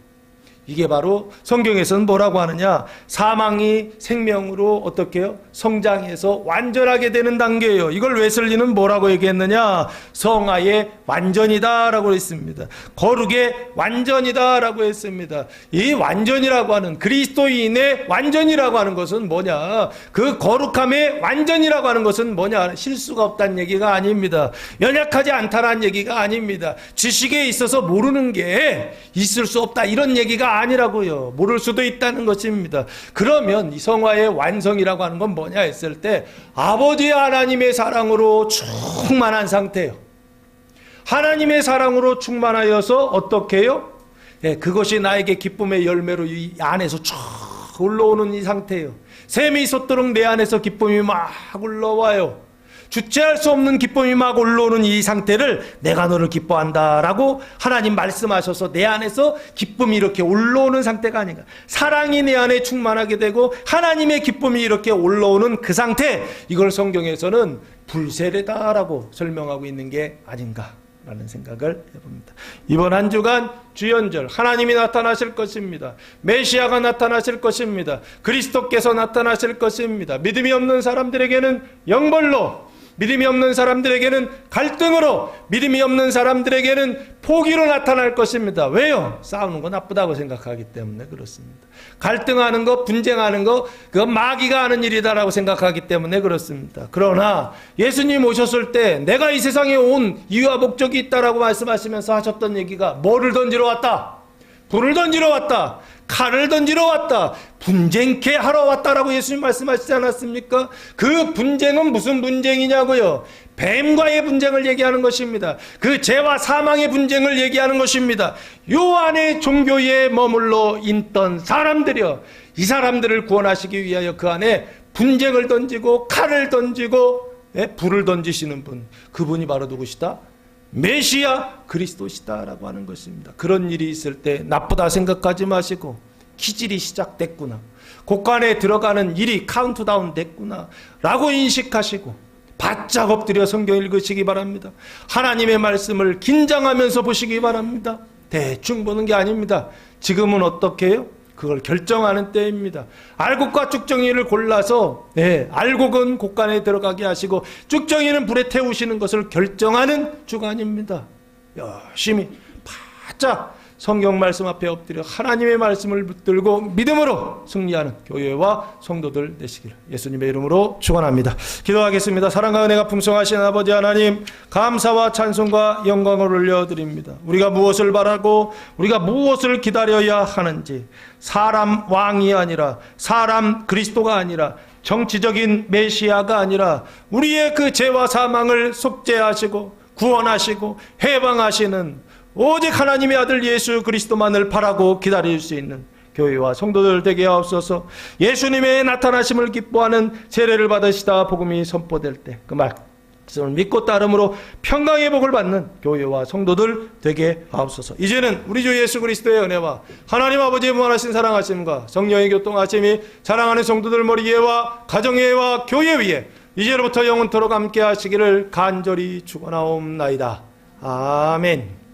이게 바로 성경에서는 뭐라고 하느냐? 사망이 생명으로 어떻게 해요? 성장해서 완전하게 되는 단계예요. 이걸 웨슬리는 뭐라고 얘기했느냐? 성화의 완전이다라고 했습니다. 거룩의 완전이다라고 했습니다. 이 완전이라고 하는, 그리스도인의 완전이라고 하는 것은 뭐냐? 그 거룩함의 완전이라고 하는 것은 뭐냐? 실수가 없다는 얘기가 아닙니다. 연약하지 않다는 얘기가 아닙니다. 지식에 있어서 모르는 게 있을 수 없다, 이런 얘기가 아니라고요. 모를 수도 있다는 것입니다. 그러면 이 성화의 완성이라고 하는 건 뭐냐 했을 때, 아버지 하나님의 사랑으로 충만한 상태예요. 하나님의 사랑으로 충만하여서 어떻게 해요? 그것이 나에게 기쁨의 열매로 이 안에서 쭉 올라오는 이 상태예요. 샘이 솟도록 내 안에서 기쁨이 막 올라와요. 주체할 수 없는 기쁨이 막 올라오는 이 상태를 내가 너를 기뻐한다라고 하나님 말씀하셔서 내 안에서 기쁨이 이렇게 올라오는 상태가 아닌가. 사랑이 내 안에 충만하게 되고 하나님의 기쁨이 이렇게 올라오는 그 상태, 이걸 성경에서는 불세례다라고 설명하고 있는 게 아닌가 라는 생각을 해봅니다. 이번 한 주간 주연절, 하나님이 나타나실 것입니다. 메시아가 나타나실 것입니다. 그리스도께서 나타나실 것입니다. 믿음이 없는 사람들에게는 영벌로, 믿음이 없는 사람들에게는 갈등으로, 믿음이 없는 사람들에게는 포기로 나타날 것입니다. 왜요? 싸우는 거 나쁘다고 생각하기 때문에 그렇습니다. 갈등하는 거, 분쟁하는 거, 그건 마귀가 하는 일이다라고 생각하기 때문에 그렇습니다. 그러나 예수님 오셨을 때 내가 이 세상에 온 이유와 목적이 있다라고 말씀하시면서 하셨던 얘기가, 뭐를 던지러 왔다? 불을 던지러 왔다. 칼을 던지러 왔다. 분쟁케 하러 왔다라고 예수님 말씀하시지 않았습니까? 그 분쟁은 무슨 분쟁이냐고요? 뱀과의 분쟁을 얘기하는 것입니다. 그 죄와 사망의 분쟁을 얘기하는 것입니다. 요 안에 종교에 머물러 있던 사람들이요, 이 사람들을 구원하시기 위하여 그 안에 분쟁을 던지고 칼을 던지고 불을 던지시는 분, 그분이 바로 누구시다? 메시아 그리스도시다라고 하는 것입니다. 그런 일이 있을 때 나쁘다 생각하지 마시고 기질이 시작됐구나. 곳간에 들어가는 일이 카운트다운 됐구나 라고 인식하시고 바짝 엎드려 성경 읽으시기 바랍니다. 하나님의 말씀을 긴장하면서 보시기 바랍니다. 대충 보는 게 아닙니다. 지금은 어떻게 해요? 그걸 결정하는 때입니다. 알곡과 쭉정이를 골라서 알곡은 곳간에 들어가게 하시고 쭉정이는 불에 태우시는 것을 결정하는 주간입니다. 열심히 바짝 성경 말씀 앞에 엎드려 하나님의 말씀을 붙들고 믿음으로 승리하는 교회와 성도들 되시기를 예수님의 이름으로 축원합니다. 기도하겠습니다. 사랑과 은혜가 풍성하신 아버지 하나님, 감사와 찬송과 영광을 올려드립니다. 우리가 무엇을 바라고 우리가 무엇을 기다려야 하는지, 사람 왕이 아니라, 사람 그리스도가 아니라, 정치적인 메시아가 아니라 우리의 그 죄와 사망을 속죄하시고 구원하시고 해방하시는 오직 하나님의 아들 예수 그리스도만을 바라고 기다릴 수 있는 교회와 성도들 되게 하옵소서. 예수님의 나타나심을 기뻐하는 세례를 받으시다 복음이 선포될 때 그 말씀을 믿고 따름으로 평강의 복을 받는 교회와 성도들 되게 하옵소서. 이제는 우리 주 예수 그리스도의 은혜와 하나님 아버지의 무한하신 사랑하심과 성령의 교통하심이 사랑하는 성도들 머리 위에와 가정 위에와 교회 위에 이제로부터 영원토록 함께 하시기를 간절히 축원하옵나이다. 아멘.